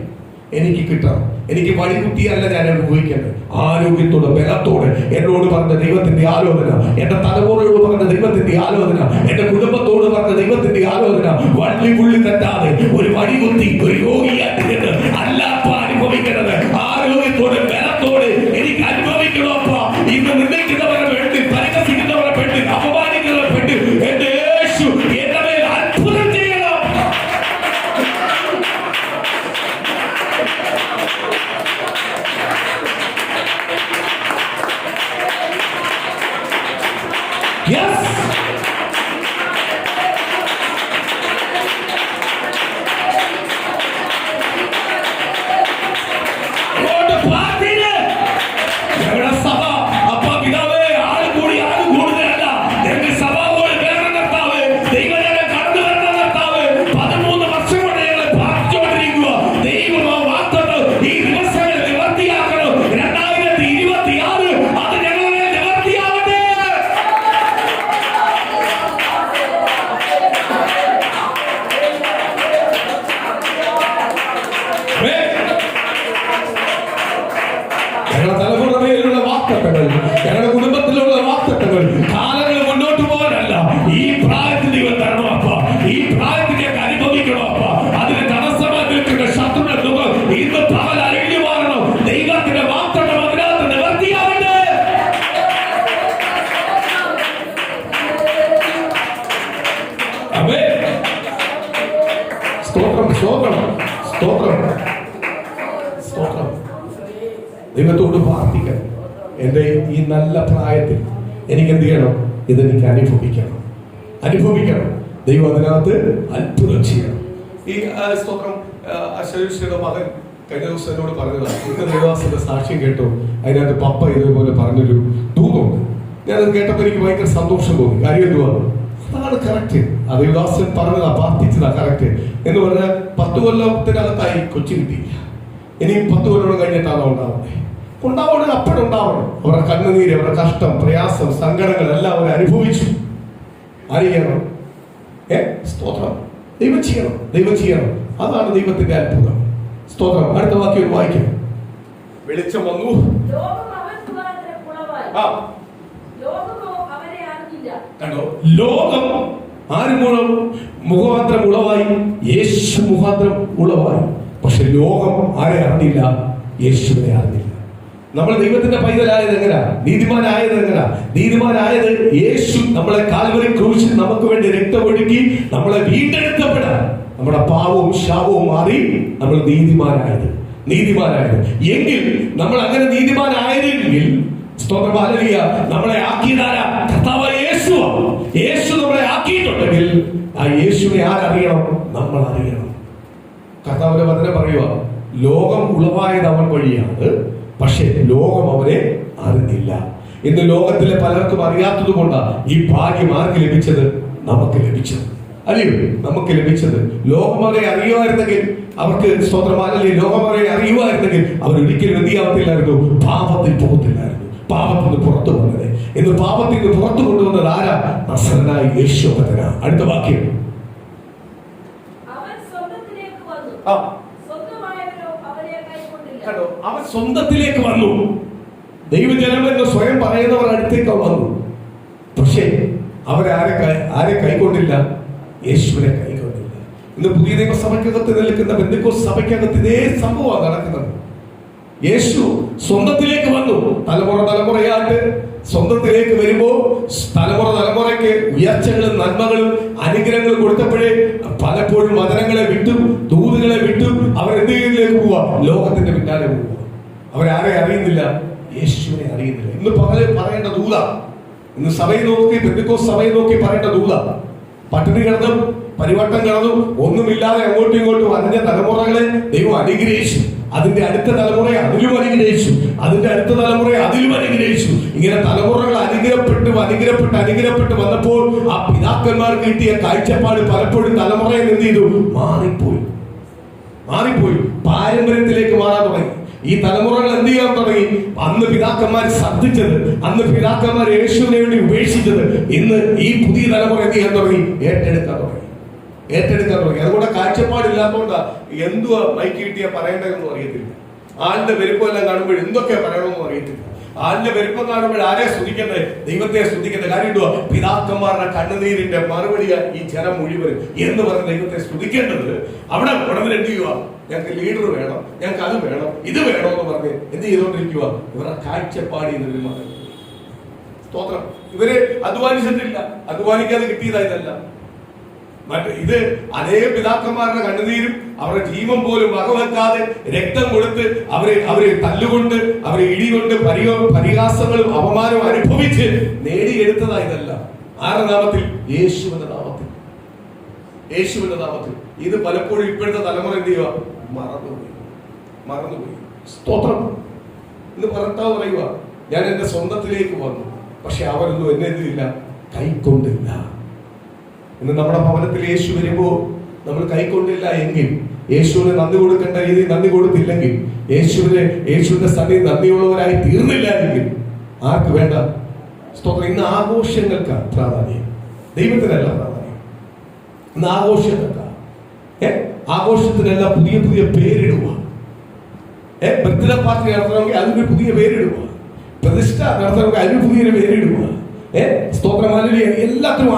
എനിക്ക് കിട്ടണം. എനിക്ക് വഴികുട്ടിയല്ല ഞാൻ അനുഭവിക്കേണ്ടത്, ആരോഗ്യത്തോടെ ബലത്തോടെ എന്നോട് പറഞ്ഞ ദൈവത്തിന്റെ ആലോചന, എന്റെ തലമുറയോട് പറഞ്ഞ ദൈവത്തിന്റെ ആലോചന, എന്റെ കുടുംബത്തോട് പറഞ്ഞ ദൈവത്തിന്റെ ആലോചന വള്ളി പുള്ളി തെറ്റാതെ ഒരു വഴികുത്തി ഒരു രോഗിയായിട്ട് അല്ലാപ്പ അനുഭവിക്കുന്നത്. ആരോഗ്യത്തോടെ ബലത്തോടെ എനിക്ക് അനുഭവിക്കണോപ്പ. ഇന്ന് നിന്ദിക്കുന്നവരെ വേണ്ടി, പരിഹസിക്കുന്നവരെ വേണ്ടി, അപമാനിക്കുന്നവരെ വേണ്ടി എന്റെ യേശു എന്റെ മേൽ അത്ഭുതം ചെയ്യണം. Yes. ഞങ്ങളുടെ കുടുംബത്തിലുള്ള വാക്തത്വങ്ങൾ കാലങ്ങൾ മുന്നോട്ട് പോകാനല്ല, ഈ പ്രായത്തിൽ ദൈവം തരണോ അപ്പ, ഈ പ്രായത്തിലേക്ക് അനുഭവിക്കണോ അപ്പ. അതിന് തടസ്സമായി നിൽക്കുന്ന ശത്രുക്കൾ ഇന്ന് പകൽ അഴിഞ്ഞു മാറണം. ദൈവത്തിന്റെ വാക്തത്വം അതിനകത്ത് നിവർത്തിയാവട്ടെ. ആമേൻ. സ്തോത്രം, സ്തോത്രം, സ്തോത്രം, സ്തോത്രം. ദൈവത്തോട് പ്രാർത്ഥിക്കണം, എന്റെ ഈ നല്ല പ്രായത്തിൽ എനിക്ക് എന്ത് ചെയ്യണം? ഇതെനിക്ക് അനുഭവിക്കണം, അനുഭവിക്കണം. ദൈവം അതിനകത്ത് അത്ഭുതം ചെയ്യണം. ഈ സ്തോത്രം അശരീഷിയുടെ മകൻ കഴിഞ്ഞ ദിവസം എന്നോട് പറഞ്ഞതാണ്. ഇന്ന് ദേവദാസന്റെ സാക്ഷ്യം കേട്ടു. അതിനകത്ത് പപ്പ ഇതേപോലെ പറഞ്ഞൊരു ദൂതുണ്ട്. ഞാനത് കേട്ടപ്പോൾ എനിക്ക് ഭയങ്കര സന്തോഷം തോന്നി. കാര്യം എന്തുവാ? അതാണ് കറക്റ്റ്. ആ ദേവദാസൻ പറഞ്ഞതാ, പ്രാർത്ഥിച്ചതാ കറക്റ്റ് എന്ന് പറഞ്ഞാൽ 10 കൊല്ലത്തിനകത്തായി കൊച്ചു കിട്ടിയില്ല. ഇനിയും 10 കൊല്ലം കഴിഞ്ഞിട്ടാണോ ഉണ്ടാവുന്നത്? ഉണ്ടാവണം, അപ്പോഴുണ്ടാവണം. അവരുടെ കണ്ണുനീര്, അവരുടെ കഷ്ടം, പ്രയാസം, സങ്കടങ്ങൾ എല്ലാം അവർ അനുഭവിച്ചു. അറിയണം. സ്തോത്രം. ദൈവം ചെയ്യണം, ദൈവം ചെയ്യണം. അതാണ് ദൈവത്തിന്റെ അത്ഭുതം. സ്തോത്രം. അടുത്ത വാക്യം വായിക്കാം. വെളിച്ചം വന്നു, കണ്ടോ? ലോകം ആര് മുഖാന്തരം ഉളവായി? യേശു മുഖാന്തരം ഉളവായി. പക്ഷെ ലോകം ആരെ അറിഞ്ഞില്ല? യേശുവിനെ അറിഞ്ഞില്ല. നമ്മൾ ദൈവത്തിന്റെ പൈതലായത് എങ്ങനാ? നീതിമാനായത് എങ്ങനാ? നീതിമാനായത് യേശു നമ്മളെ കാൽവരി ക്രൂശിൽ നമുക്ക് വേണ്ടി രക്തമൊഴുക്കി നമ്മളെ വീണ്ടെടുക്കപ്പെടാൻ, നമ്മുടെ പാവവും ശാപവും മാറി നമ്മൾ നീതിമാനായത്. എങ്കിൽ നമ്മൾ അങ്ങനെ നീതിമാനായതെങ്കിൽ സ്തോത്രം, ഹല്ലേലൂയ, നമ്മളെ ആക്കിയതാരാ? കർത്താവായ യേശുവാണ്. യേശു നമ്മളെ ആക്കിയിട്ടുണ്ടെങ്കിൽ ആ യേശുവിനെ ആരറിയണം? നമ്മൾ അറിയണം. കർത്താവിന്റെ വചനം പറയുക, ലോകം ഉളവായത് അവൻ വഴിയാണ്, പക്ഷെ ലോകം അവനെ അറിഞ്ഞില്ല. ഇന്ന് ലോകത്തിലെ പലർക്കും അറിയാത്തത് കൊണ്ടാണ് ഈ ഭാഗ്യം ആർക്ക് ലഭിച്ചത്? നമുക്ക് ലഭിച്ചത്. അല്ലയോ? നമുക്ക് ലഭിച്ചത്. ലോകം അവരെ അറിയുമായിരുന്നെങ്കിൽ അവർക്ക് സ്തോത്രമാനല്ലേ, ലോകം അവരെ അറിയുമായിരുന്നെങ്കിൽ അവരൊരിക്കലും എന്ത് ചെയ്യാത്തില്ലായിരുന്നു? പാപത്തിൽ പോകത്തില്ലായിരുന്നു. പാപത്തിൽ നിന്ന് പുറത്തു വന്നത്. ഇന്ന് പാപത്തിൽ നിന്ന് പുറത്തു കൊണ്ടുവന്നത് ആരാ? നസറനായ യേശു. അടുത്ത വാക്യം. അവൻ സ്വന്തത്തിലേക്ക് വന്നു. ദൈവജനം എന്ന് സ്വയം പറയുന്നവർ അടുത്തേക്ക് വന്നു. പക്ഷേ അവരാരെ കൈക്കൊണ്ടില്ല? യേശുവിനെ കൈക്കൊണ്ടില്ല. ഇന്ന് പുതിയ നിയമസഭയ്ക്കകത്ത് നിൽക്കുന്ന പെന്തക്കോസ്ത് സഭയ്ക്കകത്ത് ഇതേ സംഭവമാണ് നടക്കുന്നത്. യേശു സ്വന്തത്തിലേക്ക് വന്നു. തലമുറയായിട്ട് സ്വന്തത്തിലേക്ക് വരുമ്പോ തലമുറയ്ക്ക് ഉയർച്ചകളും നന്മകളും അനുഗ്രഹങ്ങളും കൊടുത്തപ്പോഴേ പലപ്പോഴും വചനങ്ങളെ വിട്ടും ദൂതുകളെ വിട്ടും അവരെന്തിലേക്ക് പോവാ? ലോകത്തിന്റെ പിന്നാലെ പോവുക. അവരാരെ അറിയുന്നില്ല? യേശുവിനെ അറിയുന്നില്ല. ഇന്ന് പകല് പറയേണ്ട ദൂത, ഇന്ന് സഭയെ നോക്കി, പെന്തക്കോസ്ത് സഭയെ നോക്കി പറയേണ്ട ദൂത, പട്ടിണി കിടന്നും പരിവട്ടം കടന്നു, ഒന്നുമില്ലാതെ അങ്ങോട്ടും ഇങ്ങോട്ടും അതിന്റെ തലമുറകളെ ദൈവം അനുഗ്രഹിച്ചു. അതിന്റെ അടുത്ത തലമുറയെ അതിലും അനുഗ്രഹിച്ചു, അതിന്റെ അടുത്ത തലമുറയെ അതിലും അനുഗ്രഹിച്ചു. ഇങ്ങനെ തലമുറകൾ അനുഗ്രഹപ്പെട്ട് വന്നപ്പോൾ ആ പിതാക്കന്മാർക്ക് കിട്ടിയ കാഴ്ചപ്പാട് പലപ്പോഴും തലമുറയിൽ എന്ത് ചെയ്തു? മാറിപ്പോയി. പാരമ്പര്യത്തിലേക്ക് മാറാൻ തുടങ്ങി. ഈ തലമുറകൾ എന്ത് ചെയ്യാൻ തുടങ്ങി? അന്ന് പിതാക്കന്മാർ ശ്രദ്ധിച്ചത്, അന്ന് പിതാക്കന്മാർ യേശുവിനെ വേണ്ടി ഉപേക്ഷിച്ചത്, ഇന്ന് ഈ പുതിയ തലമുറ എന്ത് ചെയ്യാൻ തുടങ്ങി? ഏറ്റെടുക്കാൻ തുടങ്ങി. അതുകൊണ്ട് കാഴ്ചപ്പാടില്ലാത്തതുകൊണ്ട് എന്തുവാ മൈക്ക് കിട്ടിയാ പറയേണ്ടതെന്നും അറിയത്തില്ല. ആളിന്റെ പെരുപ്പം എല്ലാം കാണുമ്പോൾ എന്തൊക്കെയാ പറയണമെന്നും അറിയത്തില്ല. ആളിന്റെ പെരുപ്പം കാണുമ്പോൾ ആരെ സ്തുതിക്കട്ടെ? ദൈവത്തെ സ്തുതിക്കട്ടെ. കാര്യം എന്തുവാ? പിതാക്കന്മാരുടെ കണ്ണുനീരിന്റെ മറുപടിയാ ഈ ജനം മുഴുവൻ എന്ന് പറഞ്ഞ് ദൈവത്തെ സ്തുതിക്കേണ്ടത്. അവിടെ ഉടനെ എന്ത് ചെയ്യുക? ഞങ്ങൾക്ക് ലീഡർ വേണം, ഞങ്ങൾക്ക് അത് വേണം, ഇത് വേണമെന്ന് പറഞ്ഞ് എന്ത് ചെയ്തുകൊണ്ടിരിക്കുക? ഇവരുടെ കാഴ്ചപ്പാടി സ്തോത്രം. ഇവര് അധ്വാനിച്ചിട്ടില്ല, അധ്വാനിക്കാതെ കിട്ടിയതായതല്ല. ഇത് അതേ പിതാക്കന്മാരുടെ കണ്ണുനീരും അവരുടെ ജീവൻ പോലും വകവെക്കാതെ രക്തം കൊടുത്ത് അവരെ തല്ലുകൊണ്ട്, അവരെ ഇടികൊണ്ട്, പരിഹാസങ്ങളും അപമാനവും അനുഭവിച്ച് നേടിയെടുത്തതായതല്ല. ആരുടെ നാമത്തിൽ? യേശുവിന്റെ നാമത്തിൽ. ഇത് പലപ്പോഴും ഇപ്പോഴത്തെ തലമുറ എന്ത് ചെയ്യുക? മറന്നുപോയി. സ്തോത്രം. ഇന്ന് ഭർത്താവ് പറയുക, ഞാൻ എന്റെ സ്വന്തത്തിലേക്ക് വന്നു, പക്ഷെ അവരൊന്നും എന്നെ എന്തില്ല? കൈക്കൊണ്ടില്ല. ഇന്ന് നമ്മുടെ ഭവനത്തിൽ യേശു വരുമ്പോൾ നമ്മൾ കൈക്കൊണ്ടില്ല എങ്കിൽ, യേശുവിന് നന്ദി കൊടുക്കേണ്ട രീതിയിൽ നന്ദി കൊടുത്തില്ലെങ്കിൽ, യേശുവിന്റെ സന്നി നന്ദിയുള്ളവരായി തീർന്നില്ല എങ്കിൽ ആർക്ക് വേണ്ട? സ്തോത്രം. ഇന്ന് ആഘോഷങ്ങൾക്ക് പ്രാധാന്യം, ദൈവത്തിനല്ല പ്രാധാന്യം. ഇന്ന് ആഘോഷത്തിനെല്ലാം പുതിയ പേരിടുക. ബർത്ത്ഡേ പാർട്ടി നടത്തണമെങ്കിൽ അതിനൊരു പുതിയ പേരിടുക. പ്രതിഷ്ഠ നടത്തണമെങ്കിൽ അതിന് പുതിയൊരു പേരിടുക. സ്തോത്രമാലിന്യ എല്ലാത്തിനും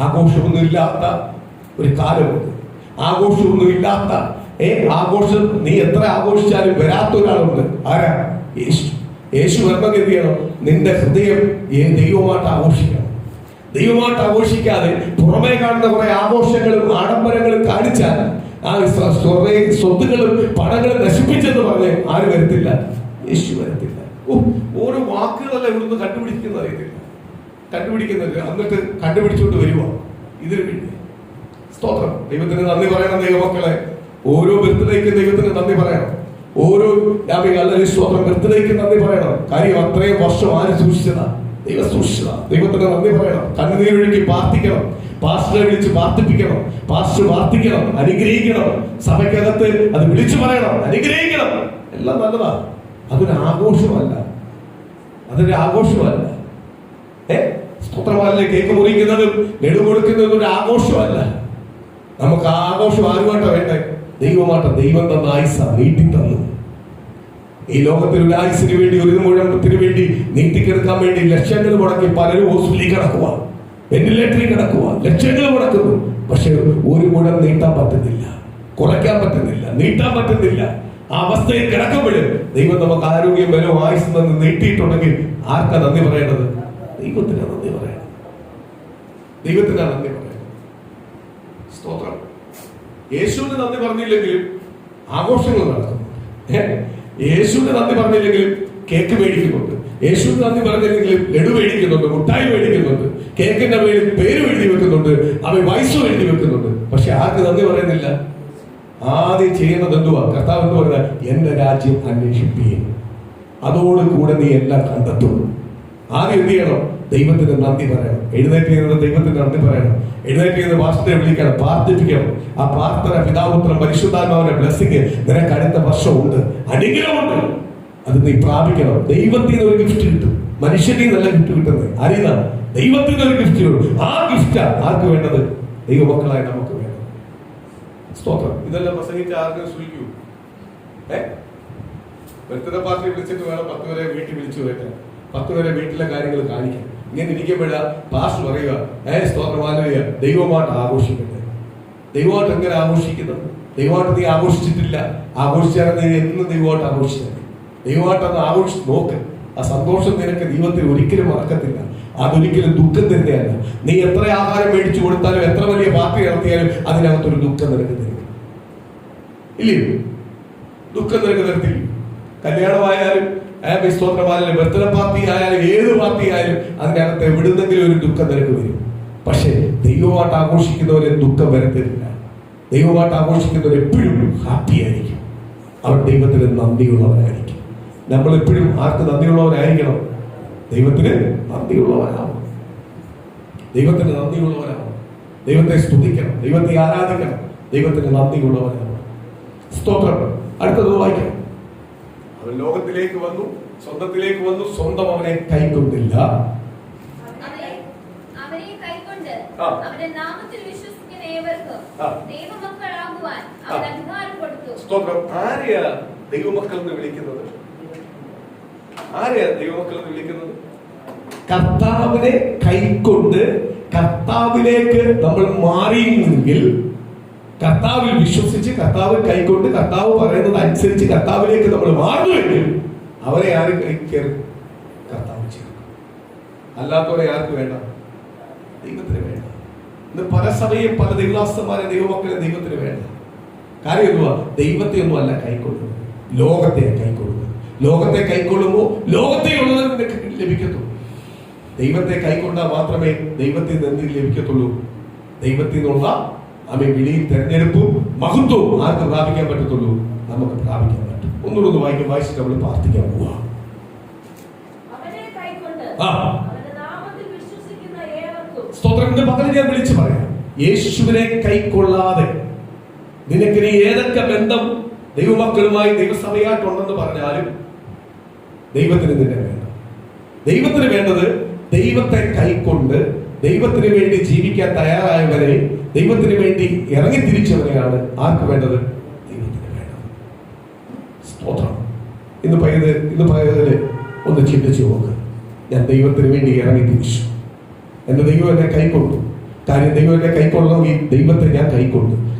ആഘോഷമൊന്നും ഇല്ലാത്ത ഒരു കാലമുണ്ട്. ആഘോഷമൊന്നും ആഘോഷം നീ എത്ര ആഘോഷിച്ചാലും വരാത്ത ഒരാളുണ്ട്. ആരാ? യേശു വരണമെങ്കിൽ എന്ത് ചെയ്യണം? നിന്റെ ഹൃദയം ദൈവമായിട്ട് ആഘോഷിക്കണം. ദൈവമായിട്ട് ആഘോഷിക്കാതെ പുറമേ കാണുന്ന കുറെ ആഘോഷങ്ങളും ആഡംബരങ്ങളും കാണിച്ചാൽ ആ സ്വത്തുകളും പണങ്ങളും നശിപ്പിച്ചെന്ന് പറഞ്ഞ് ആര് വരത്തില്ല? യേശു വരത്തില്ല. ഓരോ വാക്കുകളല്ല ഇവിടുന്ന് കണ്ടുപിടിക്കുന്നത് എന്നിട്ട് കണ്ടുപിടിച്ചുകൊണ്ട് വരുക. ഇതിനു വേണ്ടി സ്തോത്രം. ദൈവത്തിന് നന്ദി പറയണം. ദൈവമക്കളെ, ഓരോ ബർത്ത്ഡേക്കും ദൈവത്തിന് നന്ദി പറയണം. ഓരോ സ്തോത്രം ബർത്ത്ഡേക്ക് നന്ദി പറയണം. കാര്യം അത്രയും വർഷം ആര് സൂക്ഷിച്ചതാ? ദൈവം സൂക്ഷിച്ചതാ. ദൈവത്തിന് നന്ദി പറയണം. കണ്ണുനീരൊഴുക്കി പ്രാർത്ഥിക്കണം. പാസ്റ്ററെ വിളിച്ച് പ്രാർത്ഥിപ്പിക്കണം. പാസ്റ്റർ പ്രാർത്ഥിക്കണം, അനുഗ്രഹിക്കണം. സഭയ്ക്കകത്ത് അത് വിളിച്ചു പറയണം, അനുഗ്രഹിക്കണം. എല്ലാം നല്ലതാ. അതൊരു ആഘോഷമല്ല. സ്തോത്രമാലയിലെ കേക്ക് മുറിക്കുന്നതും ലഡു കൊടുക്കുന്നതും ഒരു ആഘോഷമല്ല. നമുക്ക് ആഘോഷം ആരുമായിട്ടാ വേണ്ടേ? ദൈവം തന്ന ആയുസ നീട്ടി തന്നു. ഈ ലോകത്തിൽ ഒരു ആയുസിന് വേണ്ടി, ഒരു മുഴക്കത്തിന് വേണ്ടി നീട്ടിക്കെടുക്കാൻ വേണ്ടി ലക്ഷങ്ങൾ മുടക്കി പലരും ഹോസ്പിറ്റലിൽ കിടക്കുക, വെന്റിലേറ്ററിൽ കിടക്കുക, ലക്ഷങ്ങൾ മുടക്കുന്നു. പക്ഷെ ഒരു മുഴം നീട്ടാൻ പറ്റുന്നില്ല, കുറയ്ക്കാൻ പറ്റുന്നില്ല, നീട്ടാൻ പറ്റുന്നില്ല. ആ അവസ്ഥയിൽ കിടക്കുമ്പോഴും ദൈവം നമുക്ക് ആരോഗ്യം ബലവും ആയുസ് തന്ന് നീട്ടിയിട്ടുണ്ടെങ്കിൽ ആർക്കാ നന്ദി പറയേണ്ടത്? ദൈവത്തിനാണ് നന്ദി പറയണം. സ്തോത്രം. യേശുവിന് നന്ദി പറഞ്ഞില്ലെങ്കിലും ആഘോഷങ്ങൾ നടക്കുന്നു. യേശുവിന് നന്ദി പറഞ്ഞില്ലെങ്കിലും കേക്ക് മേടിക്കുന്നുണ്ട്. യേശുവിന് നന്ദി പറഞ്ഞില്ലെങ്കിലും ലഡു മേടിക്കുന്നുണ്ട്, മുട്ടായി മേടിക്കുന്നുണ്ട്, കേക്കിന്റെ പേര് എഴുതി വെക്കുന്നുണ്ട്, അവൻ വയസ്സും എഴുതി വെക്കുന്നുണ്ട്. പക്ഷെ ആർക്ക് നന്ദി പറയുന്നില്ല? ആദ്യം ചെയ്യുന്നത് എന്തുവാ? കർത്താവ് എന്ന് പറഞ്ഞാൽ എന്റെ രാജ്യം അന്വേഷിപ്പീൻ, അതോടുകൂടെ നീ എല്ലാം കണ്ടെത്തും. ആദ്യം എന്ത് ചെയ്യണം? ദൈവത്തിന് നന്ദി പറയണം. എഴുന്നേറ്റ് ചെയ്യുന്നത് ദൈവത്തിന് നന്ദി പറയണം. എഴുന്നേറ്റ് ചെയ്യുന്നത് വാസ്തവത്തെ വിളിക്കണം, പ്രാർത്ഥിപ്പിക്കണം. ആ പ്രാർത്ഥന പിതാപുത്രൻ പരിശുദ്ധാത്മാവിന്റെ ബ്ലെസ്സിങ് നിനക്ക് അടുത്ത വർഷമുണ്ട്, അനുഗ്രഹമുണ്ട്. അത് നീ പ്രാപിക്കണം. ദൈവത്തിൽ നിന്ന് ഒരു ഗിഫ്റ്റ് കിട്ടും, മനുഷ്യരിൽ നിന്നല്ല ഗിഫ്റ്റ് കിട്ടുന്നത്. അറിയുന്നതാണ്, ദൈവത്തിൽ നിന്ന് ഒരു ഗിഫ്റ്റ് കിട്ടും. ആ ഗിഫ്റ്റാ ആർക്ക് വേണ്ടത്? ദൈവമക്കളായി നമുക്ക് വേണം. സ്തോത്രം. ഇതെല്ലാം പ്രസംഗിച്ച് ആർക്കും സൂചിക്കൂ. ബർത്ത്ഡേ പാർട്ടി വിളിച്ചിട്ട് വേണം 10 പേരെ വീട്ടിൽ വിളിച്ചു പോയിട്ട് 10 പേരെ വീട്ടിലെ കാര്യങ്ങൾ കാണിക്കാം. ഇങ്ങനെ ഇരിക്കുമ്പോഴാ പാസ്റ്റർ പറയുക, സ്തോത്രമാലയ ദൈവമായിട്ട് ആഘോഷിക്കുന്നത്. ദൈവമായിട്ട് എങ്ങനെ ആഘോഷിക്കുന്നത്? ദൈവമായിട്ട് നീ ആഘോഷിച്ചിട്ടില്ല. ആഘോഷിച്ചാൽ നീ എന്നും ദൈവമായിട്ട് ആഘോഷിച്ചത്. ദൈവമായിട്ടൊന്ന് ആഘോഷിച്ച് നോക്ക്. ആ സന്തോഷം നിനക്ക് ദൈവത്തിൽ ഒരിക്കലും മറക്കത്തില്ല. അതൊരിക്കലും ദുഃഖം തരുന്നതല്ല. നീ എത്ര ആഹാരം മേടിച്ചു കൊടുത്താലും, എത്ര വലിയ പാർട്ടി നടത്തിയാലും അതിനകത്തൊരു ദുഃഖം നിനക്ക് തരും. ഇല്ലേ? ദുഃഖം നിനക്ക് തരത്തില്ല. കല്യാണമായാലും സ്തോത്രമായാലും ബർത്ത്ഡേ പാർട്ടി ആയാലും ഏത് പാർട്ടി ആയാലും അതിനകത്ത് എവിടുന്നെങ്കിലും ഒരു ദുഃഖം നിനക്ക് വരും. പക്ഷെ ദൈവമായിട്ട് ആഘോഷിക്കുന്നവരെ ദുഃഖം വരത്തില്ല. ദൈവമായിട്ട് ആഘോഷിക്കുന്നവർ എപ്പോഴും ഹാപ്പി ആയിരിക്കും. അവർ ദൈവത്തിന് നന്ദിയുള്ളവരായിരിക്കും. നമ്മൾ എപ്പോഴും ആർക്ക് നന്ദിയുള്ളവരായിരിക്കണം? ദൈവത്തിന് നന്ദിയുള്ളവരാണ്. ദൈവത്തിന് നന്ദിയുള്ളവരാണ്. ദൈവത്തെ സ്തുതിക്കണം, ദൈവത്തെ ആരാധിക്കണം, ദൈവത്തിന് നന്ദിയുള്ളവരാണ്. സ്തോത്രം. അടുത്തത് വായിക്കാം. അവൻ ലോകത്തിലേക്ക് വന്നു, സ്വന്തത്തിലേക്ക് വന്നു, സ്വന്തം അവനെ കൈക്കൊണ്ടില്ല. സ്തോത്രം. ആരെയാ ദൈവമക്കൾ എന്ന് വിളിക്കുന്നത്? ആരെയാ ദൈവമക്കൾ എന്ന് വിളിക്കുന്നത്? കർത്താവിനെ കൈക്കൊണ്ട് കർത്താവിലേക്ക് നമ്മൾ മാറിയെങ്കിൽ, കർത്താവിൽ വിശ്വസിച്ച് കർത്താവിൽ കൈക്കൊണ്ട് കർത്താവ് പറയുന്നത് അനുസരിച്ച് കർത്താവിലേക്ക് നമ്മൾ മാറുമെങ്കിൽ അവരെ ആരും കൈക്കേറും? കർത്താവ് ചേർക്കും. അല്ലാത്തവരെ ആർക്ക് വേണ്ട? ദൈവത്തിന് വേണ്ട. ഇന്ന് പല സമയം പല ദൈവദാസന്മാരെ ദൈവമക്കളെ ദൈവത്തിന് വേണ്ട. കാര്യം എന്തുവാ? ദൈവത്തെ ഒന്നും അല്ല കൈക്കൊള്ളുന്നത്, ലോകത്തെ കൈക്കൊള്ളുന്നത്. ലോകത്തെ കൈക്കൊള്ളുമ്പോൾ ലോകത്തെ ഉള്ളത് നിനക്ക് ലഭിക്കത്തുള്ളൂ. ദൈവത്തെ കൈക്കൊണ്ടാൽ മാത്രമേ ദൈവത്തിൽ നിന്ന് എന്ത് ലഭിക്കത്തുള്ളൂ? ദൈവത്തിൽ നിന്നുള്ള വിളിയും തെരഞ്ഞെടുപ്പും മഹത്വവും ആർക്ക് പ്രാപിക്കാൻ പറ്റത്തുള്ളൂ? നമുക്ക് പ്രാപിക്കാൻ പറ്റും. ഒന്നുകൂടെ വായിച്ചിട്ട് നമ്മൾ പ്രാർത്ഥിക്കാൻ പോവാ. സ്തോത്രത്തിന്റെ പകരം ഞാൻ വിളിച്ചു പറയാം, യേശുവിനെ കൈക്കൊള്ളാതെ നിനക്കിനി ഏതൊക്കെ ബന്ധം ദൈവമക്കളുമായി ദൈവസഭയായിട്ടുണ്ടെന്ന് പറഞ്ഞാലും ദൈവത്തിന് നിന്നെ വേണ്ട. ദൈവത്തിന് വേണ്ടത് ദൈവത്തെ കൈക്കൊണ്ട് ദൈവത്തിന് വേണ്ടി ജീവിക്കാൻ തയ്യാറായവരെ, ദൈവത്തിന് വേണ്ടി ഇറങ്ങി തിരിച്ചവരെയാണ് ആർക്ക് വേണ്ടത്? ദൈവത്തിന് വേണ്ടത്. സ്തോത്രം. ഇന്ന് പയ്യതില് ഒന്ന് ചിന്തിച്ചു നോക്ക്. ഞാൻ ദൈവത്തിന് വേണ്ടി ഇറങ്ങി തിരിച്ചു, എന്റെ ദൈവം എന്നെ കൈക്കൊണ്ടു. കാര്യം ദൈവം എന്നെ കൈക്കൊള്ളണമെങ്കിൽ ദൈവത്തെ ഞാൻ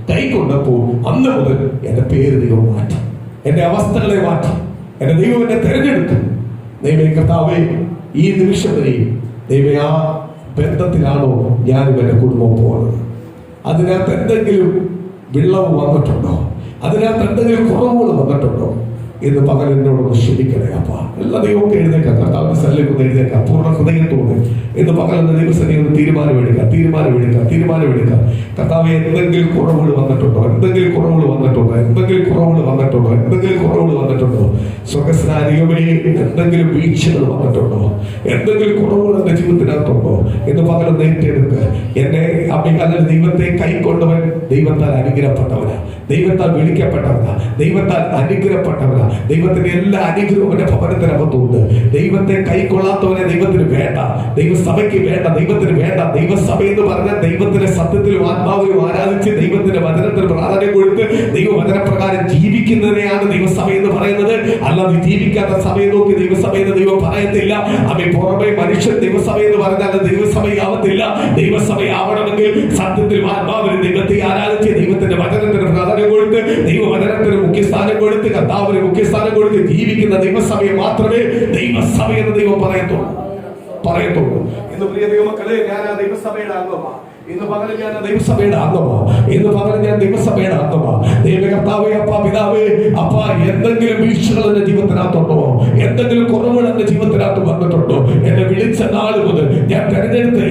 കൈക്കൊണ്ടപ്പോൾ അന്ന് മുതൽ എന്റെ പേര് ദൈവം മാറ്റി, എന്റെ അവസ്ഥകളെ മാറ്റി. എന്റെ ദൈവം എന്നെ തെരഞ്ഞെടുത്തു. ദൈവമേ കർത്താവേ, ഈ നിമിഷം വരെയും ദൈവമേ ആ ബന്ധത്തിലാണോ ഞാനും എന്റെ കുടുംബവും പോകുന്നത്? അതിനകത്ത് എന്തെങ്കിലും വിള്ളവ് വന്നിട്ടുണ്ടോ? അതിനകത്ത് എന്തെങ്കിലും കുറവുകൾ വന്നിട്ടുണ്ടോ? ഇന്ന് പകൽ എന്നോടൊന്ന് ക്ഷമിക്കണേ അപ്പ. എല്ലാ ദൈവമൊക്കെ എഴുന്നേക്കാം, കർത്താവിന്റെ സന്നിധിയിൽ ഒന്ന് എഴുന്നേക്കാം, പൂർണ്ണ ഹൃദയത്തോടെ ഇന്ന് പകൽ എന്ന ദൈവസന്നിധിയിൽ ഒന്ന് തീരുമാനമെടുക്കാം. കർത്താവെ, എന്തെങ്കിലും കുറവുകൾ വന്നിട്ടുണ്ടോ? സ്വർഗ്ഗസ്നാനികമേ, എന്തെങ്കിലും വീഴ്ചകൾ വന്നിട്ടുണ്ടോ? എന്തെങ്കിലും കുറവുകൾ എന്റെ ജീവിതത്തിനകത്തുണ്ടോ? ഇന്ന് പകൽ ഒന്ന് ഏറ്റെടുക്കുക. എന്നെ അല്ല, ദൈവത്തെ കൈക്കൊണ്ടവൻ ദൈവത്താൽ അനുഗ്രഹപ്പെട്ടവനാ, ദൈവത്താൽ വിളിക്കപ്പെട്ടവനാ, ദൈവത്താൽ അനുഗ്രഹപ്പെട്ടവനാ. ദൈവത്തിന്റെ എല്ലാ അനുഗ്രഹവും എന്റെ ഭവനത്തിനകത്തുണ്ട്. ദൈവത്തെ കൈക്കൊള്ളാത്തവനെ ദൈവത്തിന് വേണ്ട, ദൈവസഭയ്ക്ക് വേണ്ട, ദൈവത്തിന് വേണ്ട. ദൈവസഭ എന്ന് പറഞ്ഞാൽ ദൈവത്തിന്റെ സത്യത്തിലും ആത്മാവിലും ആരാധിച്ച് ദൈവത്തിന്റെ വചനത്തിന് പ്രാധാന്യം കൊടുത്ത് ദൈവവചനപ്രകാരം ജീവിക്കുന്നതിനെയാണ് ദൈവസഭ എന്ന് പറയുന്നത്. അല്ലാതെ ജീവിക്കാത്ത സഭയെ നോക്കി ദൈവസഭ എന്ന് ദൈവം പറയത്തില്ല. പുറമെ മനുഷ്യൻ ദൈവസഭ എന്ന് പറഞ്ഞാൽ ദൈവസഭയാവത്തില്ല. ദൈവസഭയാവണമെങ്കിൽ സത്യത്തിലും ആത്മാവിലും ദൈവത്തെ ആരാധിച്ച് ദൈവത്തിന്റെ വചനത്തിന് പ്രാധാന്യം കൊടുത്ത് ദൈവവചനത്തിന് മുഖ്യസ്ഥാനം കൊടുത്ത് കർത്താവിന് മുഖ്യസ്ഥാനം കൊടുത്ത് ജീവിക്കുന്ന ദൈവസഭയെ മാത്രമേ ദൈവസഭ എന്ന് ദൈവം പറയത്തുള്ളൂ. ഇന്ന് പ്രിയ ദൈവമക്കളെ, ഞാൻ ആ ദൈവസഭയുടെ അംഗമാണ്. ഇന്ന് പകൽ ഞാൻ ദൈവസഭയുടെ അംഗമാ. ദൈവകർത്താവേ, അപ്പ പിതാവേ, അപ്പ എന്തെങ്കിലും വീഴ്ചകൾ എന്റെ ജീവിതത്തിനകത്തുണ്ടോ? എന്തെങ്കിലും കുറവുകൾ എന്റെ ജീവിതത്തിനകത്ത് വന്നിട്ടുണ്ടോ? എന്നെ വിളിച്ച നാൾ മുതൽ,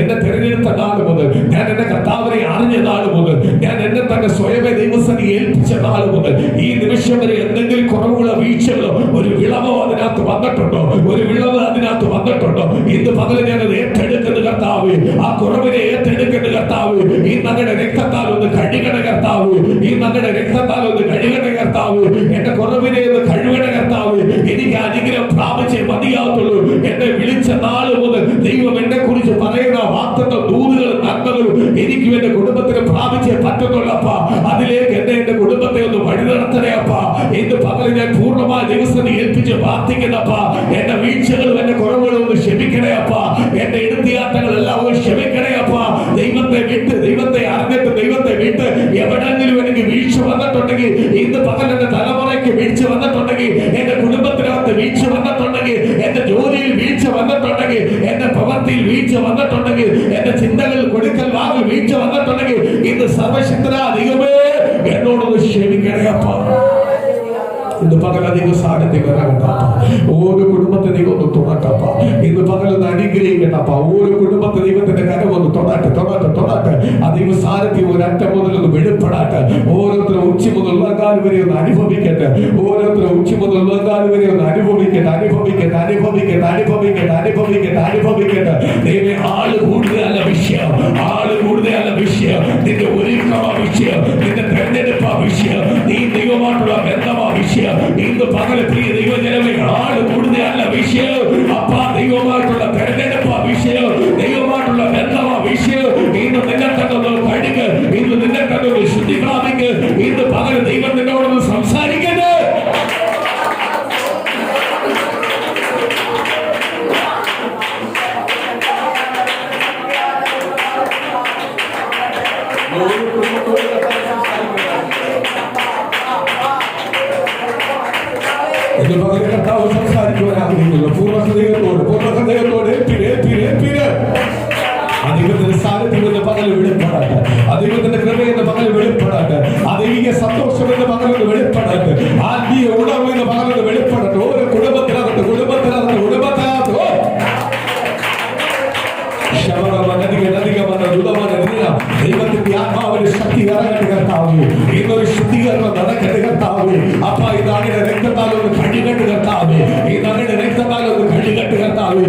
എന്നെ തെരഞ്ഞെടുത്ത നാൾ മുതൽ, ഞാൻ എന്റെ കർത്താവിനെ അറിഞ്ഞ നാൾ മുതൽ, ഞാൻ എന്നെ തന്നെ സ്വയമേ ദൈവസന്നിധി ഏൽപ്പിച്ച നാൾ മുതൽ ഈ നിമിഷം വരെ എന്തെങ്കിലും കുറവുകളോ വീഴ്ചകളോ ഒരു വിളവോ അതിനകത്ത് വന്നിട്ടുണ്ടോ? ഇന്ന് പകൽ ഞാൻ അത് ഏറ്റെടുക്കുന്ന കർത്താവ്, ആ കുറവിനെ ഏറ്റെടുക്കുന്ന കർത്താവ്, ഈ മകളുടെ രക്തത്താൽ ഒന്ന് കഴുകണ കർത്താവ്, എന്റെ കുറവിനെ ഒന്ന് കഴുകണ കർത്താവ്. എനിക്ക് അനുഗ്രഹം പ്രാപിച്ചേ മതിയാവത്തുള്ളൂ. എന്നെ വിളിച്ച നാൾ മുതൽ ദൈവം എന്നെ കുറിച്ച് പറയുന്ന വാർത്തകൾ, ദൂതുകളും നന്മകളും എനിക്കും എന്റെ കുടുംബത്തിന് പ്രാപിച്ചേ പറ്റുന്നുള്ളപ്പ. അതിലേക്ക് എന്റെ കുടുംബത്തെ ഒന്ന് വഴി നടത്തണേ അപ്പ. ഇന്ന് പകൽ ഞാൻ പൂർണ്ണമായ ദിവസം ഏൽപ്പിച്ച് പ്രാർത്ഥിക്കുന്നപ്പ. എന്റെ വീഴ്ചകളും എന്റെ കുറവുകളും ഒന്ന് ക്ഷമിക്കണേ അപ്പ. എന്റെ എടുത്തിയാട്ടങ്ങളെല്ലാം ഒന്ന് ക്ഷമിക്കണേ അപ്പ. ദൈവത്തെ അറിഞ്ഞിട്ട് ദൈവത്തെ വിട്ട് എവിടെങ്കിലും എനിക്ക് വീഴ്ച വന്നിട്ടുണ്ടെങ്കിൽ, ഇന്ന് പകൽ എന്റെ തലമുറയ്ക്ക് വീഴ്ച വന്നിട്ടുണ്ടെങ്കിൽ, എന്റെ കുടുംബത്തിനകത്ത് വീഴ്ച വന്നിട്ടുണ്ടെങ്കിൽ, എന്റെ ജോലിയിൽ വീഴ്ച വന്നിട്ടുണ്ടെങ്കിൽ, എന്റെ പ്രവൃത്തിയിൽ വീഴ്ച വന്നിട്ടുണ്ടെങ്കിൽ, എന്റെ ചിന്തകളിൽ കൊടുക്കൽ വാങ്ങിൽ വീഴ്ച വന്നിട്ടുണ്ടെങ്കിൽ, ഇന്ന് സർവശക്തനായ ദൈവമേ എന്നോടൊന്ന് ക്ഷമിക്കണേ അപ്പ. ഇന്ന് പകൽ ദൈവ സാന്നിധ്യം വരാകട്ടപ്പ. ഓരോ കുടുംബത്തെ ദൈവം ഒന്ന് തുറക്കപ്പ. ഇന്ന് പകൽ ഒന്ന് അനുഗ്രഹിക്കട്ടപ്പ. ഓരോ കുടുംബത്തെ ദൈവത്തിന്റെ കരം ഒന്ന് തൊടട്ടെ. ആ ദൈവ സാന്നിധ്യം ഒരറ്റം മുതൽ ഒന്ന് വെളിപ്പെടാട്ടെ. ഓരോരുത്തരും ഉച്ച മുതൽ ഉള്ളകാലം വരെ ഒന്ന് അനുഭവിക്കട്ടെ. ഓരോരുത്തരും ഉച്ച മുതൽ ഉള്ളകാലം വരെ ഒന്ന് അനുഭവിക്കട്ടെ. ദൈവമേ, ആള് കൂടുതലല്ല വിഷയം, നിന്റെ ഒരുക്കമാ വിഷയം, നിന്റെ തെരഞ്ഞെടുപ്പാ വിഷയം, നീ ദൈവമായിട്ടുള്ള ബന്ധമാ വിഷയം. ഇന്ന് പകൽ പ്രിയ ദൈവജനമേ, ആള് കൂടുതലല്ല വിഷയം, അപ്പാ ദൈവമായിട്ടുള്ള തെരഞ്ഞെടുപ്പാ വിഷയം, ദൈവമായിട്ടുള്ള ബന്ധമാ വിഷയം. ഇന്ന് നിന്നെ തന്നെ കഴുക, ഇന്ന് നിന്നെ തന്നെ ശുദ്ധി പ്രാപിക്ക്. ഇന്ന് പകൽ ദൈവം നിന്നോടൊന്ന് സംസാരിക്കട്ടെ. കർത്താവ് സംസാരിക്കുവാൻ ആഗ്രഹിക്കുന്നു. പൂർണ്ണ ഹൃദയത്തോട് ദൈവത്തിന്റെ സാന്നിധ്യം എന്ന് പകൽ വെളിപ്പെടാട്ടെ. ദൈവത്തിന്റെ കൃപ എന്ന് പകൽ വെളിപ്പെടാട്ടെ. ദൈവിക സന്തോഷം എന്ന് പകൽ വെളിപ്പെടാട്ടെ. ആത്മീയ ഉണർവ് എന്ന് പകൽ വെളിപ്പെടട്ടെ. ഓരോ കുടുംബത്തിനകത്ത് ദൈവത്തിന്റെ ആത്മാവിന്റെ ശക്തി ഇറങ്ങട്ടെ കർത്താവേ. ഇന്നൊരു ശുദ്ധീകരണം നടക്കട്ടെ കർത്താവേ. അപ്പ ഇത് അങ്ങയുടെ രക്തത്താൽ ഒന്ന് കഴുകട്ടെ കർത്താവേ. ഇത് അങ്ങയുടെ രക്തത്താൽ ഒന്ന് കഴുകട്ടെ കർത്താവേ.